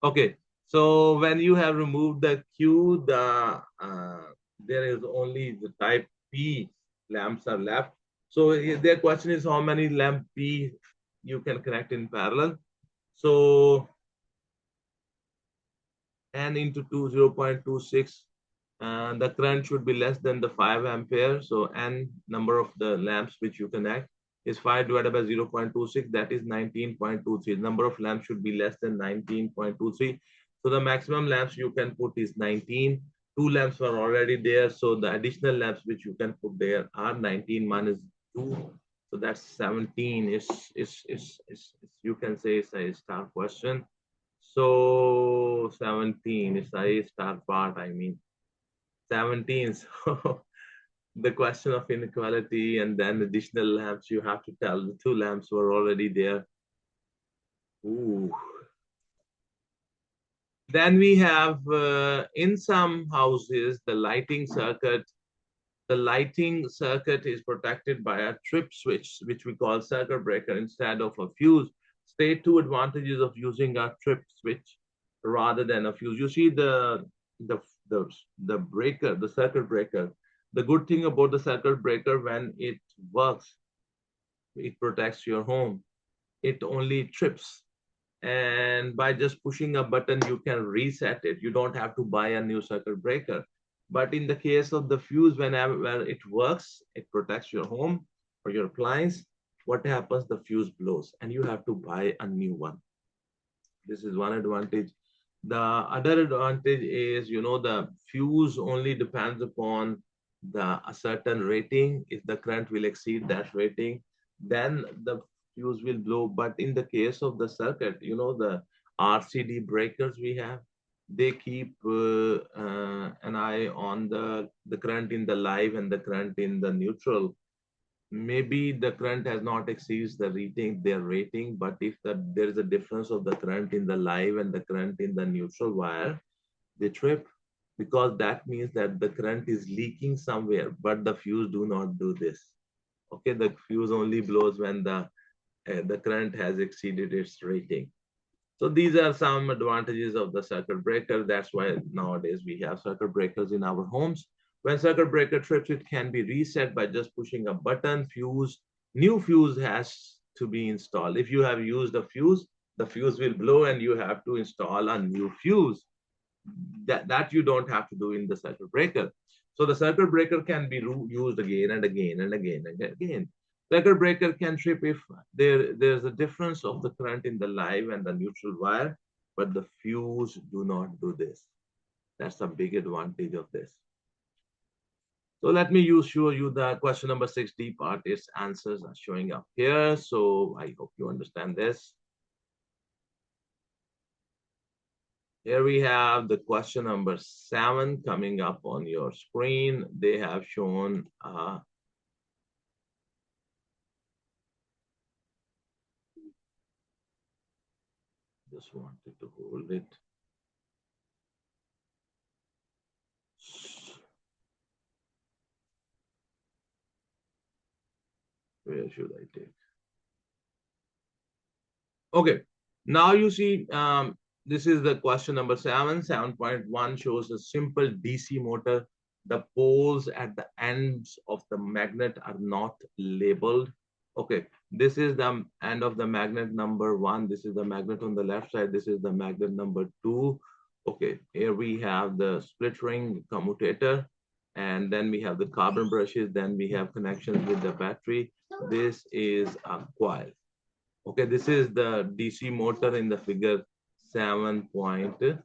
Okay, so when you have removed the Q, there is only the type P lamps are left. So their question is how many lamp P you can connect in parallel. So N into 2, 0.26, the current should be less than the 5 ampere. So N number of the lamps which you connect is 5 divided by 0.26, that is 19.23. Number of lamps should be less than 19.23. So the maximum lamps you can put is 19. 2 lamps are already there, so the additional lamps which you can put there are 19 minus 2. So that's 17. You can say it's a star question. So 17 is a star part, I mean 17. So the question of inequality and then additional lamps, you have to tell the 2 lamps were already there. Ooh. Then we have in some houses, the lighting circuit is protected by a trip switch, which we call circuit breaker instead of a fuse. State 2 advantages of using a trip switch rather than a fuse. You see the breaker, the circuit breaker. The good thing about the circuit breaker, when it works, it protects your home. It only trips. And by just pushing a button, you can reset it. You don't have to buy a new circuit breaker. But in the case of the fuse, whenever it works, it protects your home or your appliance. What happens? The fuse blows and you have to buy a new one. This is one advantage. The other advantage is, the fuse only depends upon a certain rating. If the current will exceed that rating, then the fuse will blow. But in the case of the circuit, the RCD breakers we have, they keep an eye on the current in the live and the current in the neutral. Maybe the current has not exceeds their rating, but if there is a difference of the current in the live and the current in the neutral wire, they trip, because that means that the current is leaking somewhere, but the fuse do not do this. Okay, the fuse only blows when the current has exceeded its rating. So these are some advantages of the circuit breaker. That's why nowadays we have circuit breakers in our homes. When circuit breaker trips, it can be reset by just pushing a button. New fuse has to be installed. If you have used a fuse, the fuse will blow and you have to install a new fuse. That you don't have to do in the circuit breaker. So the circuit breaker can be used again and again and again and again. Circuit breaker can trip if there's a difference of the current in the live and the neutral wire, but the fuse do not do this. That's a big advantage of this. So let me show you the question number 6D part. Its answers are showing up here. So I hope you understand this. Here we have the question number 7 coming up on your screen. They have shown just wanted to hold it. Where should I take? Okay, now you see this is the question number 7. 7.1 shows a simple DC motor. The poles at the ends of the magnet are not labeled. Okay, this is the end of the magnet number 1. This is the magnet on the left side. This is the magnet number 2. Okay, here we have the split ring commutator, and then we have the carbon brushes. Then we have connections with the battery. This is a coil. Okay, this is the DC motor in the figure 7.1.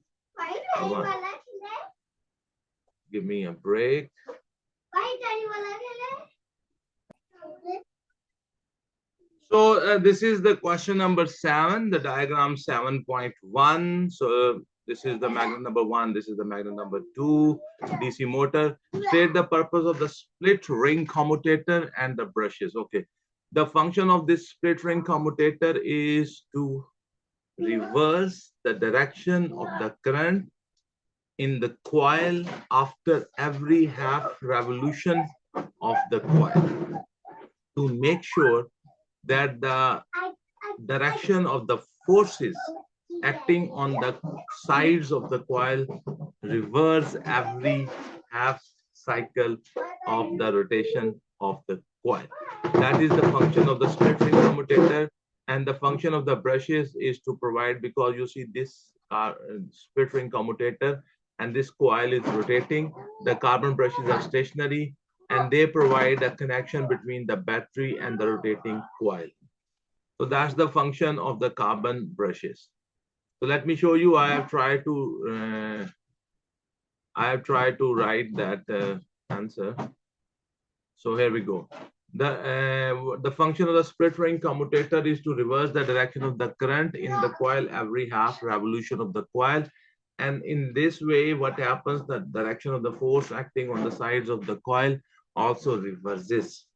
Give me a break. So this is the question number 7, the diagram 7.1. So this is the magnet number 1, this is the magnet number 2, DC motor. State the purpose of the split ring commutator and the brushes. Okay. The function of this split ring commutator is to reverse the direction of the current in the coil after every half revolution of the coil to make sure that the direction of the forces acting on the sides of the coil reverse every half cycle of the rotation of the coil. That is the function of the split ring commutator. And the function of the brushes is to provide, because you see this split ring commutator and this coil is rotating, the carbon brushes are stationary, and they provide a connection between the battery and the rotating coil. So that's the function of the carbon brushes. So let me show you. I have tried to write that answer. So here we go. The function of the split ring commutator is to reverse the direction of the current in the coil every half revolution of the coil. And in this way, what happens, the direction of the force acting on the sides of the coil also reverses.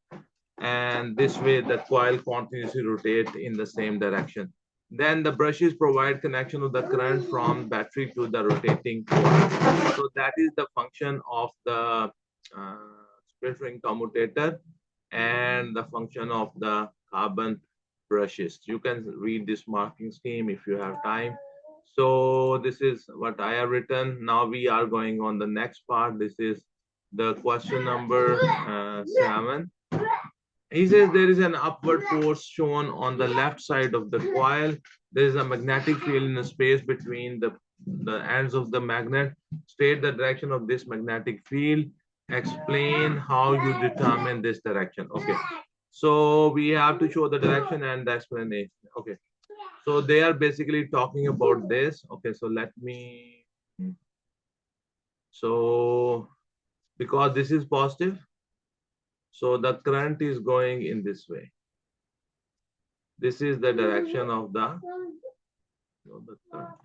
And this way, the coil continuously rotates in the same direction. Then the brushes provide connection of the current from battery to the rotating coil. So that is the function of the split ring commutator and the function of the carbon brushes. You can read this marking scheme if you have time. So this is what I have written. Now we are going on the next part. This is the question number 7. He says there is an upward force shown on the left side of the coil. There is a magnetic field in the space between the ends of the magnet. State the direction of this magnetic field. Explain how you determine this direction. Okay. So we have to show the direction and the explanation. Okay. So they are basically talking about this. Okay. So let me. So because this is positive, so the current is going in this way. This is the direction of the current.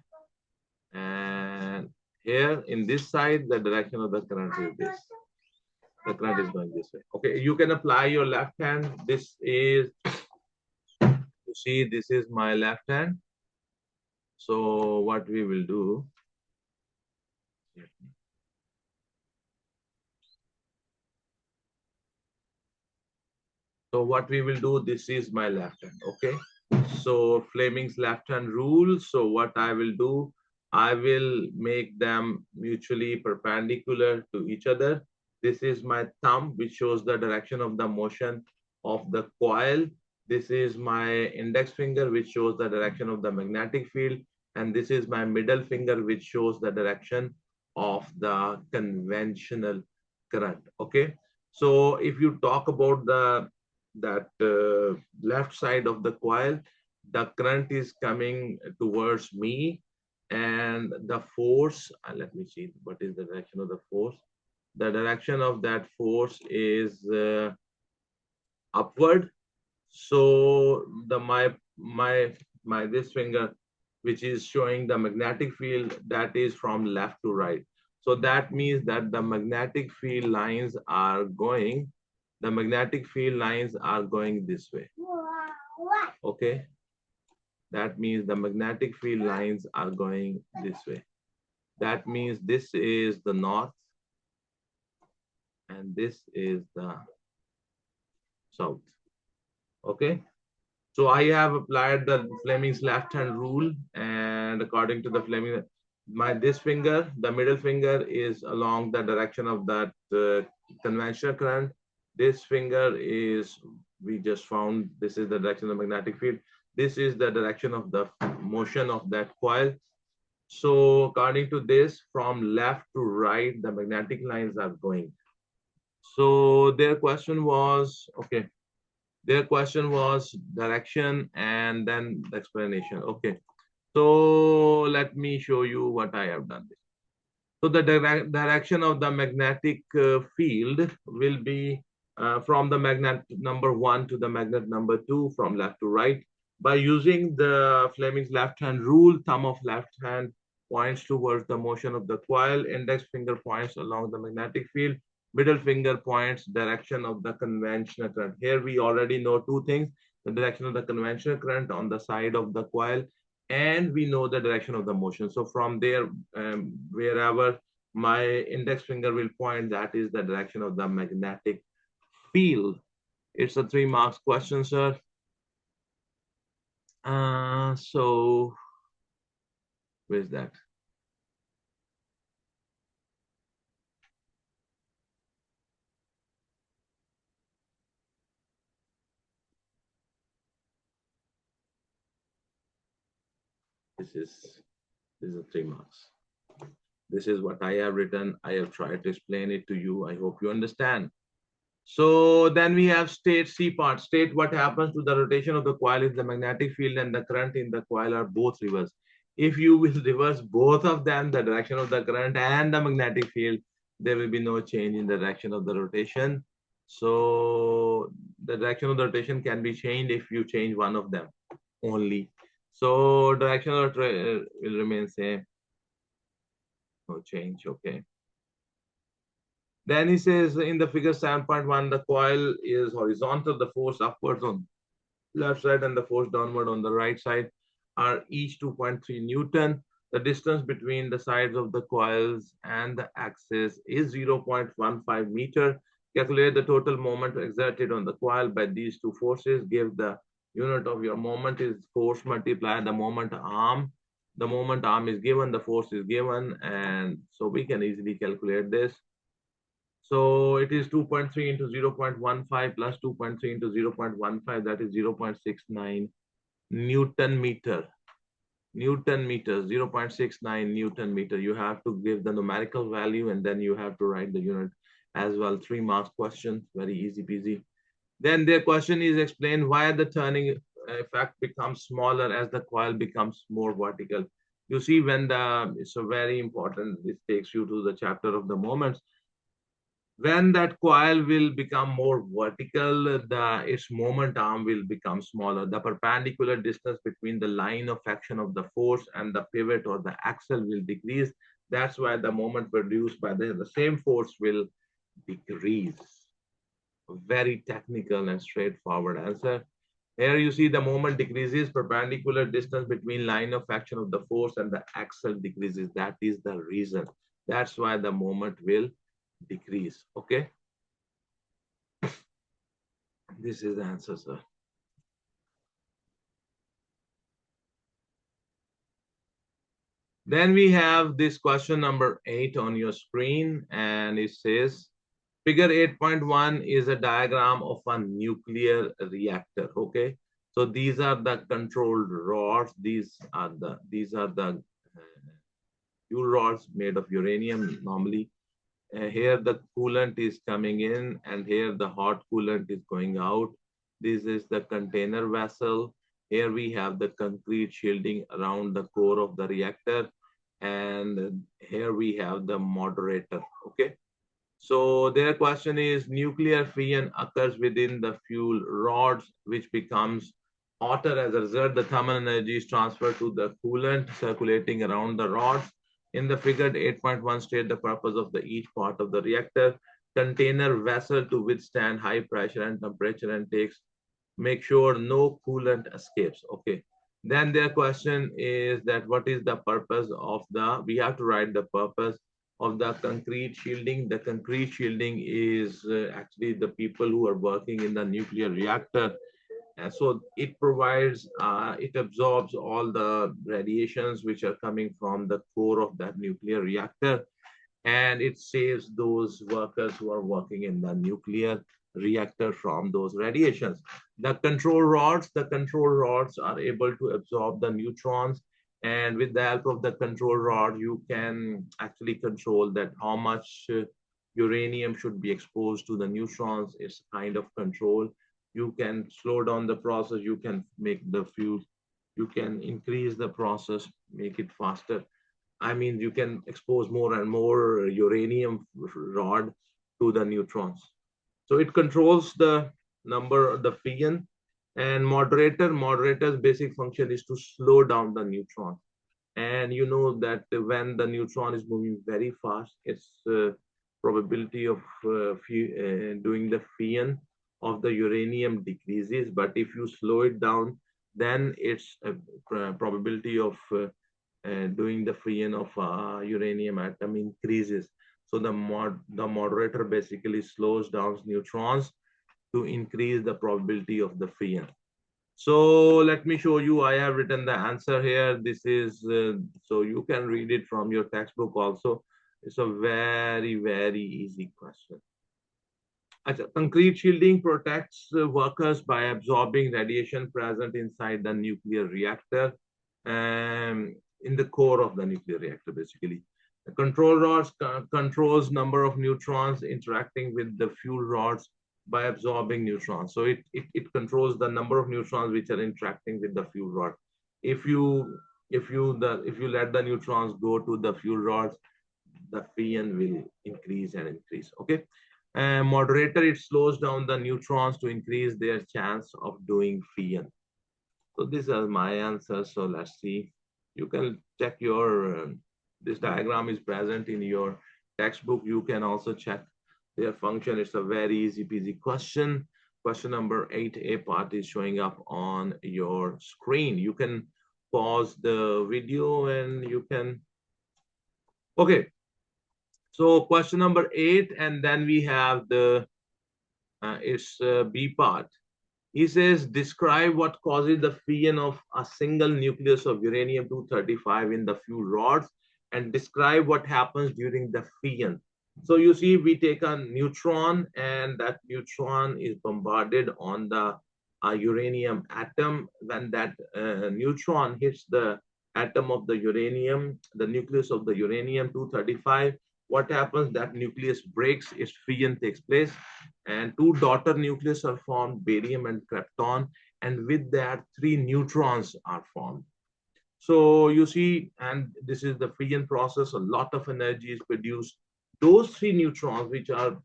And here in this side, the direction of the current is this. The current is going this way. Okay, you can apply your left hand. This is, you see, this is my left hand. So what we will do, this is my left hand, okay? So Fleming's left hand rule. So what I will do, I will make them mutually perpendicular to each other. This is my thumb, which shows the direction of the motion of the coil. This is my index finger, which shows the direction of the magnetic field. And this is my middle finger, which shows the direction of the conventional current, okay? So if you talk about the left side of the coil, the current is coming towards me, and the force, let me see what is the direction of the force. The direction of that force is upward. So the my this finger, which is showing the magnetic field, that is from left to right. So that means that the magnetic field lines are going, this way. Okay. That means the magnetic field lines are going this way. That means this is the north and this is the south. Okay. So I have applied the Fleming's left hand rule, and according to the Fleming, this finger, the middle finger, is along the direction of that conventional current. This finger is, we just found, this is the direction of the magnetic field. This is the direction of the motion of that coil. So according to this, from left to right, the magnetic lines are going. So their question was, okay, their question was direction and then the explanation. Okay. So let me show you what I have done. So the direction of the magnetic field will be from the magnet number 1 to the magnet number 2, from left to right. By using the Fleming's left hand rule, thumb of left hand points towards the motion of the coil, index finger points along the magnetic field, middle finger points direction of the conventional current. Here we already know two things: the direction of the conventional current on the side of the coil, and we know the direction of the motion. So from there, wherever my index finger will point, that is the direction of the magnetic field. It's a 3 marks question, sir. So where's that? This is a 3 marks. This is what I have written. I have tried to explain it to you. I hope you understand. So then we have state C part. State what happens to the rotation of the coil if the magnetic field and the current in the coil are both reversed. If you will reverse both of them, the direction of the current and the magnetic field, there will be no change in the direction of the rotation. So the direction of the rotation can be changed if you change one of them only. So direction of the will remain same. No change. Okay. Then he says in the figure 7.1, the coil is horizontal, the force upwards on left side and the force downward on the right side are each 2.3 Newton. The distance between the sides of the coils and the axis is 0.15 meter. Calculate the total moment exerted on the coil by these two forces. Give the unit of your moment is force multiplied the moment arm. The moment arm is given, the force is given, and so we can easily calculate this. So it is 2.3 into 0.15 plus 2.3 into 0.15, that is 0.69 Newton meter. Newton meter, 0.69 Newton meter. You have to give the numerical value and then you have to write the unit as well. 3 marks question, very easy peasy. Then their question is explain why the turning effect becomes smaller as the coil becomes more vertical. You see, when it's a very important, this takes you to the chapter of the moments. When that coil will become more vertical, its moment arm will become smaller. The perpendicular distance between the line of action of the force and the pivot or the axle will decrease. That's why the moment produced by the same force will decrease. Very technical and straightforward answer. Here you see the moment decreases, perpendicular distance between line of action of the force and the axle decreases. That is the reason. That's why the moment will decrease. Okay. This is the answer, sir. Then we have this question number 8 on your screen, and it says, figure 8.1 is a diagram of a nuclear reactor. Okay. So these are the controlled rods. These are the fuel rods made of uranium normally. Here the coolant is coming in and here the hot coolant is going out. This is the container vessel. Here we have the concrete shielding around the core of the reactor. And here we have the moderator. Okay. So their question is nuclear fission occurs within the fuel rods, which becomes hotter. As a result, the thermal energy is transferred to the coolant circulating around the rods. In the figure 8.1 state the purpose of the each part of the reactor container vessel to withstand high pressure and temperature and make sure no coolant escapes. Okay. Then their question is that what is the purpose of we have to write the purpose of the concrete shielding. The concrete shielding is actually the people who are working in the nuclear reactor. And so it provides, it absorbs all the radiations which are coming from the core of that nuclear reactor, and it saves those workers who are working in the nuclear reactor from those radiations. The control rods are able to absorb the neutrons, and with the help of the control rod, you can actually control that how much uranium should be exposed to the neutrons. It's kind of control. You can slow down the process, you can make the fuse, you can increase the process, make it faster. I mean, you can expose more and more uranium rod to the neutrons. So it controls the number, the fission, and moderator's basic function is to slow down the neutron. And you know that when the neutron is moving very fast, its probability of doing the fission of the uranium decreases. But if you slow it down, then its probability of doing the fission of uranium atom increases. So the moderator basically slows down neutrons to increase the probability of the fission. So let me show you. I have written the answer here. This is so you can read it from your textbook also. It's a very, very easy question. Concrete shielding protects workers by absorbing radiation present inside the nuclear reactor, in the core of the nuclear reactor, basically. The control rods controls number of neutrons interacting with the fuel rods by absorbing neutrons. So it controls the number of neutrons which are interacting with the fuel rod. If you let the neutrons go to the fuel rods, the fission will increase and increase. Okay. Moderator, it slows down the neutrons to increase their chance of doing fission. So these are my answers. So let's see. You can check your, this diagram is present in your textbook. You can also check their function. It's a very easy peasy question. Question number 8A part is showing up on your screen. You can pause the video and you can, okay. So question number 8, and then we have the, it's B part. He says, describe what causes the fission of a single nucleus of uranium-235 in the fuel rods and describe what happens during the fission. So you see, we take a neutron and that neutron is bombarded on the uranium atom. When that neutron hits the atom of the uranium, the nucleus of the uranium-235, what happens? That nucleus breaks, its fission takes place, and two daughter nucleus are formed, barium and krypton, and with that, 3 neutrons are formed. So you see, and this is the fission process, a lot of energy is produced. Those 3 neutrons which are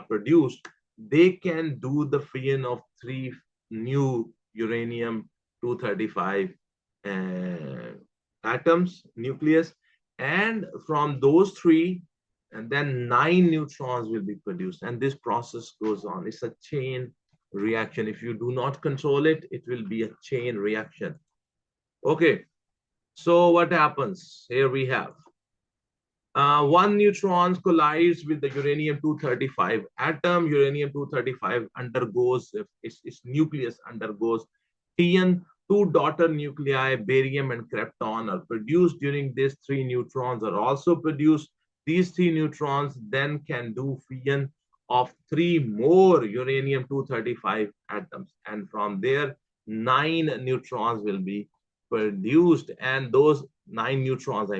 produced, they can do the fission of 3 new uranium-235 atoms, nucleus, and from those 3, and then 9 neutrons will be produced. And this process goes on. It's a chain reaction. If you do not control it, it will be a chain reaction. Okay, so what happens? Here we have 1 neutron collides with the uranium-235 atom. Uranium-235 undergoes, its nucleus undergoes fission. 2 daughter nuclei, barium and krypton, are produced. During this, 3 neutrons are also produced. These 3 neutrons then can do fission of 3 more uranium-235 atoms. And from there, 9 neutrons will be produced. And those 9 neutrons,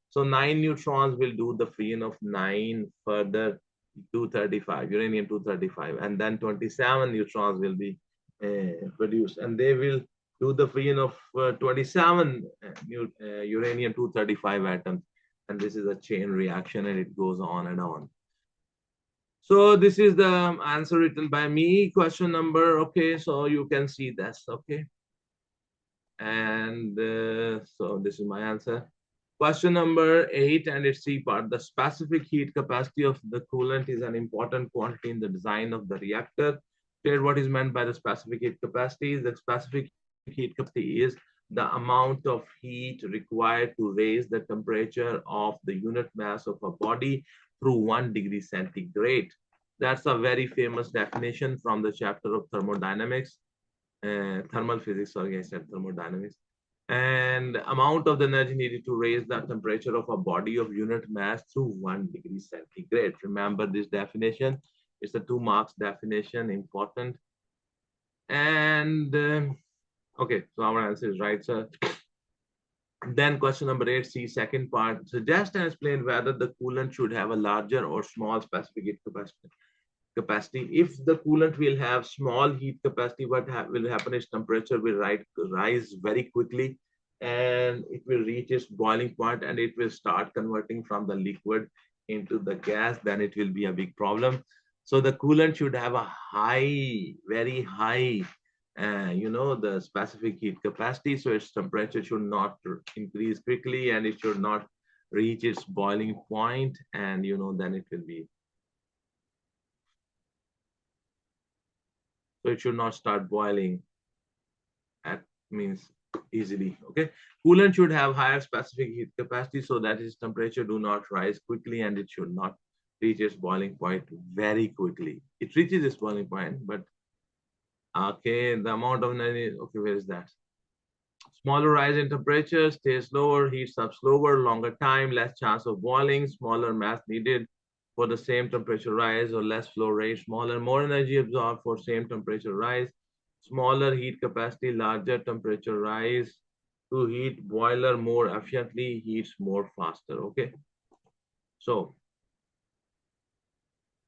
so 9 neutrons will do the fission of 9 further 235, uranium-235. And then 27 neutrons will be produced, and they will do the fission of 27 uranium-235 atoms, and this is a chain reaction, and it goes on and on. So this is the answer written by me. Question number, okay, so you can see this, okay. And so this is my answer. Question number 8 and its C part. The specific heat capacity of the coolant is an important quantity in the design of the reactor. State what is meant by the specific heat capacity. The specific heat capacity is the amount of heat required to raise the temperature of the unit mass of a body through 1 degree centigrade. That's a very famous definition from the chapter of thermodynamics. Thermal physics, sorry, I said thermodynamics. And amount of the energy needed to raise the temperature of a body of unit mass through 1 degree centigrade. Remember this definition. It's a 2 marks definition, important. And okay, so our answer is right, sir. Then question number 8, C, second part. Suggest and explain whether the coolant should have a larger or small specific heat capacity. If the coolant will have small heat capacity, what will happen is temperature will rise very quickly, and it will reach its boiling point, and it will start converting from the liquid into the gas. Then it will be a big problem. So the coolant should have a high, very high, the specific heat capacity. So its temperature should not increase quickly, and it should not reach its boiling point, and then it will be. So it should not start boiling at means easily. Okay. Coolant should have higher specific heat capacity so that its temperature do not rise quickly, and it should not reach its boiling point very quickly. It reaches its boiling point, but okay, the amount of energy, okay, where is that? Smaller rise in temperature, stays lower, heats up slower, longer time, less chance of boiling, smaller mass needed for the same temperature rise, or less flow rate, smaller, more energy absorbed for same temperature rise, smaller heat capacity, larger temperature rise. To heat boiler more efficiently, heats more faster. Okay. So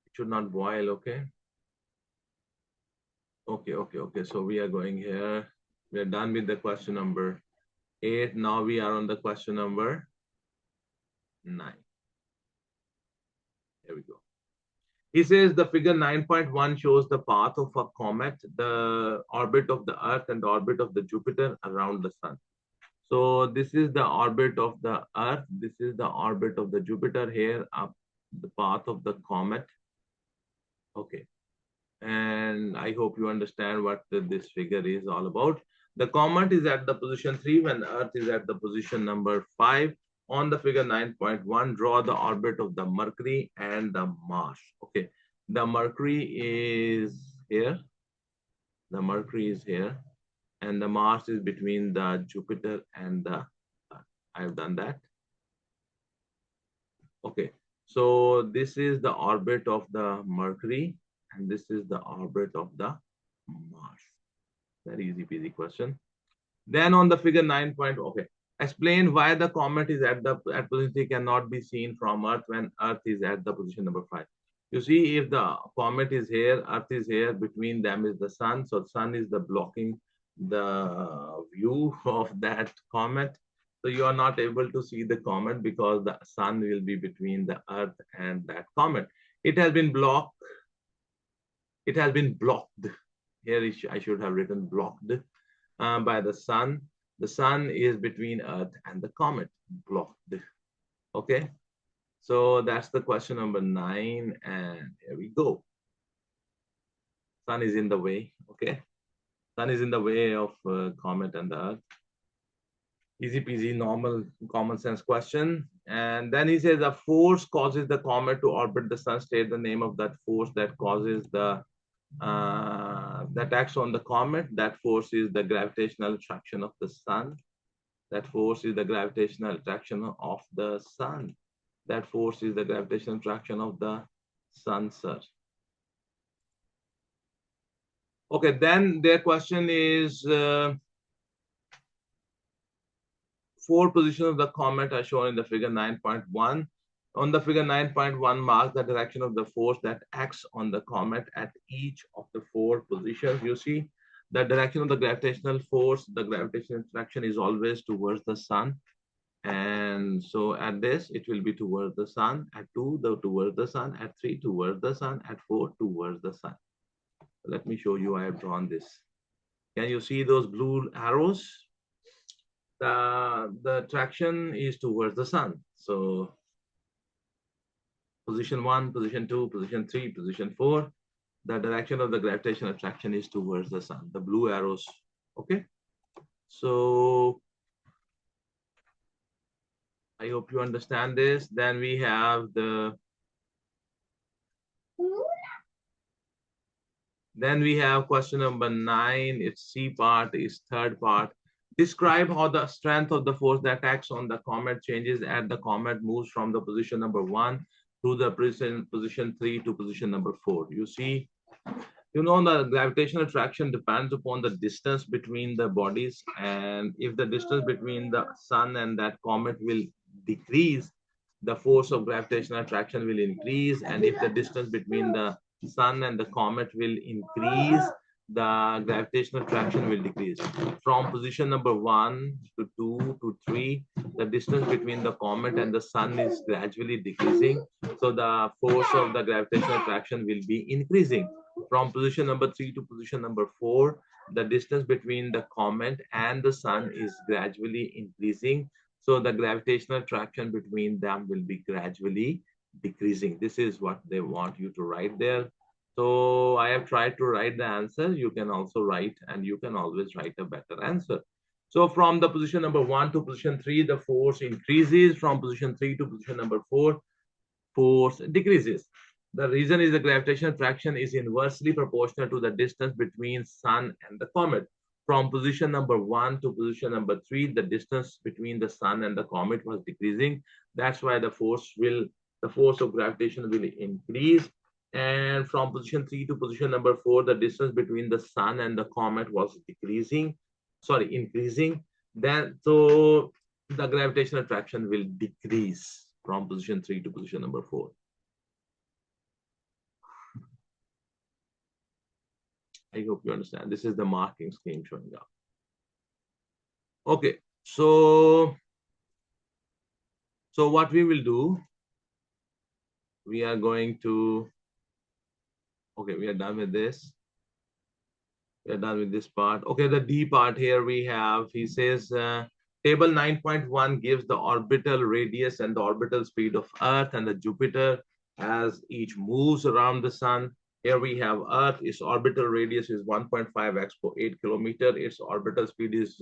it should not boil. Okay. Okay. So we are going here. We are done with the question number 8. Now we are on the question number 9. Here we go. He says the figure 9.1 shows the path of a comet, the orbit of the Earth, and the orbit of the Jupiter around the Sun. So this is the orbit of the Earth. This is the orbit of the Jupiter. Here up the path of the comet. Okay. And I hope you understand what this figure is all about. The comet is at the position 3 when Earth is at the position number 5. On the figure 9.1, draw the orbit of the Mercury and the Mars. Okay, the Mercury is here. The Mercury is here. And the Mars is between the Jupiter and the Earth. I've done that. Okay, so this is the orbit of the Mercury, and this is the orbit of the Mars. Very easy peasy question. Then on the figure 9 point, okay, explain why the comet is at position 3 cannot be seen from Earth when Earth is at the position number 5. You see, if the comet is here, Earth is here, between them is the sun. So sun is the blocking the view of that comet. So you are not able to see the comet because the sun will be between the Earth and that comet. It has been blocked. It has been blocked. Here I should have written blocked by the sun. The sun is between Earth and the comet, blocked. Okay, so that's the question number 9, and here we go. Sun is in the way. Okay, sun is in the way of comet and the Earth. Easy peasy, normal, common sense question. And then he says a force causes the comet to orbit the sun. State the name of that force that causes the that acts on the comet. That force is the gravitational attraction of the sun. That force is the gravitational attraction of the sun. That force is the gravitational attraction of the sun, sir. Okay, then their question is 4 positions of the comet are shown in the figure 9.1. On the figure 9.1, mark the direction of the force that acts on the comet at each of the 4 positions. You see, The direction of the gravitational force, the gravitational attraction is always towards the sun. And so at this, it will be towards the sun. At 2, towards the sun. At 3, towards the sun. At 4, towards the sun. Let me show you. I have drawn this. Can you see those blue arrows? The attraction is towards the sun. So position 1, position 2, position 3, position 4. The direction of the gravitational attraction is towards the sun. The blue arrows. Okay. So I hope you understand this. Then we have question number 9. Its C part is third part. Describe how the strength of the force that acts on the comet changes as the comet moves from the position number 1 to the position 3 to position number 4. You see, the gravitational attraction depends upon the distance between the bodies. And if the distance between the sun and that comet will decrease, the force of gravitational attraction will increase. And if the distance between the sun and the comet will increase, the gravitational attraction will decrease. From position number 1 to 2 to 3, the distance between the comet and the sun is gradually decreasing. So the force of the gravitational attraction will be increasing. From position number 3 to position number 4, the distance between the comet and the sun is gradually increasing. So the gravitational attraction between them will be gradually decreasing. This is what they want you to write there. So I have tried to write the answer. You can also write, and you can always write a better answer. So from the position number 1 to position 3, the force increases. From position 3 to position number 4, force decreases. The reason is the gravitational attraction is inversely proportional to the distance between sun and the comet. From position number 1 to position number 3, the distance between the sun and the comet was decreasing. That's why the force of gravitation will increase. And from position 3 to position number 4, the distance between the sun and the comet was increasing. Then so the gravitational attraction will decrease from position 3 to position number 4. I hope you understand. This is the marking scheme showing up. Okay, so what we will do, we are going to, okay, we are done with this. We are done with this part. Okay, the D part here we have, he says, table 9.1 gives the orbital radius and the orbital speed of Earth and the Jupiter as each moves around the sun. Here we have Earth, its orbital radius is 1.5 x per 8 kilometer. Its orbital speed is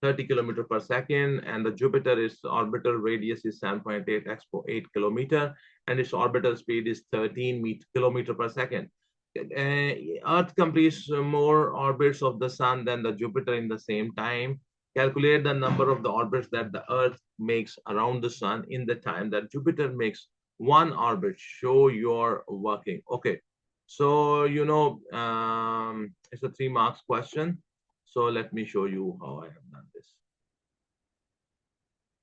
30 kilometer per second. And the Jupiter, its orbital radius is 7.8 x per 8 kilometer. And its orbital speed is 13 kilometer per second. Earth completes more orbits of the sun than the Jupiter in the same time. Calculate the number of the orbits that the Earth makes around the sun in the time that Jupiter makes one orbit. Show your working. Okay, so it's a 3 marks question. So let me show you how I have done this.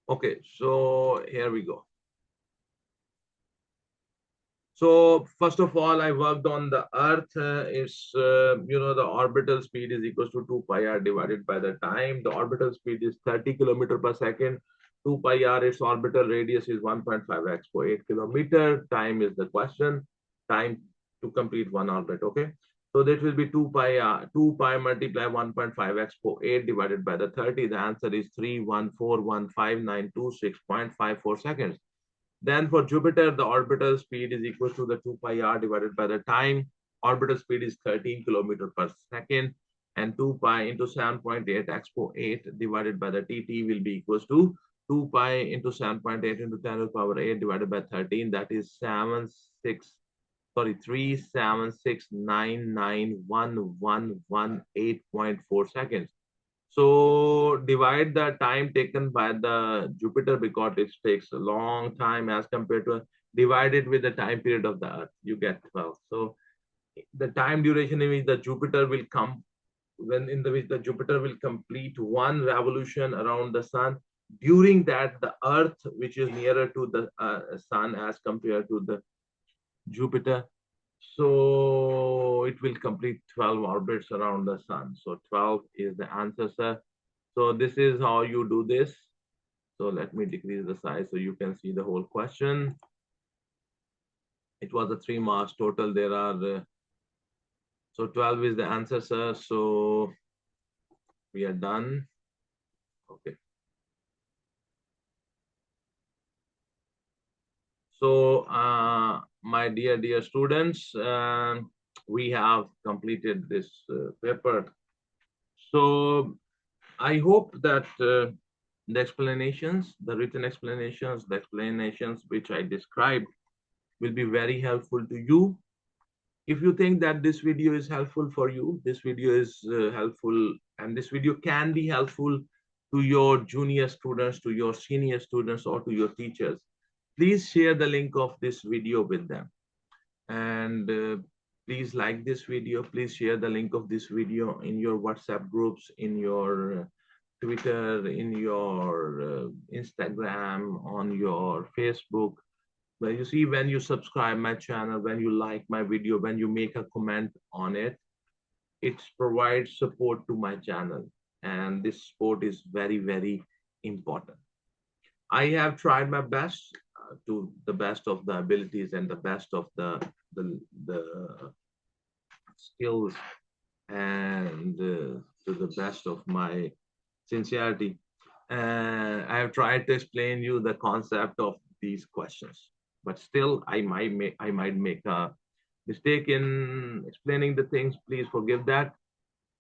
Okay, so here we go. So first of all, I worked on the Earth. The orbital speed is equal to 2 pi r divided by the time. The orbital speed is 30 kilometer per second. 2 pi r, its orbital radius is 1.5 x per 8 kilometer. Time is the question. Time to complete one orbit. Okay. So that will be 2 pi multiply 1.5 x per 8 divided by the 30. The answer is 3141596.54 seconds. Then for Jupiter, the orbital speed is equal to the 2 pi r divided by the time. Orbital speed is 13 kilometer per second, and 2 pi into 7.8 x per 8 divided by the tt will be equals to 2 pi into 7.8 into 10 to the power 8 divided by 13. That is 376,991,118.4 seconds. So divide the time taken by the Jupiter because it takes a long time as compared to divide it with the time period of the Earth. You get 12. So the time duration in which the Jupiter will come, which the Jupiter will complete one revolution around the sun. During that, the Earth, which is nearer to the sun as compared to the Jupiter. So So it will complete 12 orbits around the sun. So 12 is the answer, sir. So this is how you do this. So let me decrease the size so you can see the whole question. It was a 3 marks total. There are, so 12 is the answer, sir. So we are done. Okay. So my dear students, we have completed this paper. So I hope that the explanations, the written explanations, the explanations which I described will be very helpful to you. If you think that this video is helpful for you, this video is helpful, and this video can be helpful to your junior students, to your senior students, or to your teachers, please share the link of this video with them. And please like this video. Please share the link of this video in your WhatsApp groups, in your Twitter, in your Instagram, on your Facebook. Well, you see, when you subscribe my channel, when you like my video, when you make a comment on it, it provides support to my channel. And this support is very, very important. I have tried my best to the best of the abilities and the best of the skills and to the best of my sincerity. And I have tried to explain you the concept of these questions, but still I might make a mistake in explaining the things. Please forgive that.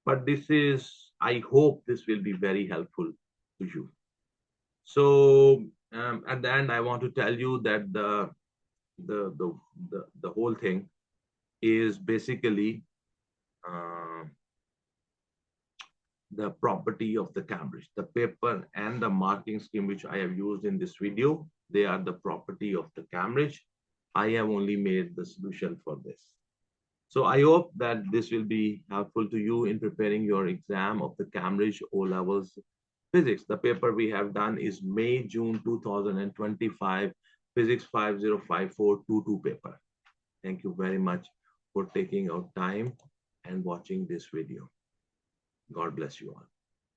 But this is, I hope this will be very helpful to you. So at the end, I want to tell you that the the whole thing is basically uh, the property of the Cambridge. The paper and the marking scheme which I have used in this video, they are the property of the Cambridge. I have only made the solution for this. So I hope that this will be helpful to you in preparing your exam of the Cambridge O-Levels Physics. The paper we have done is May-June 2025, Physics 505422 paper. Thank you very much for taking out time and watching this video. God bless you all.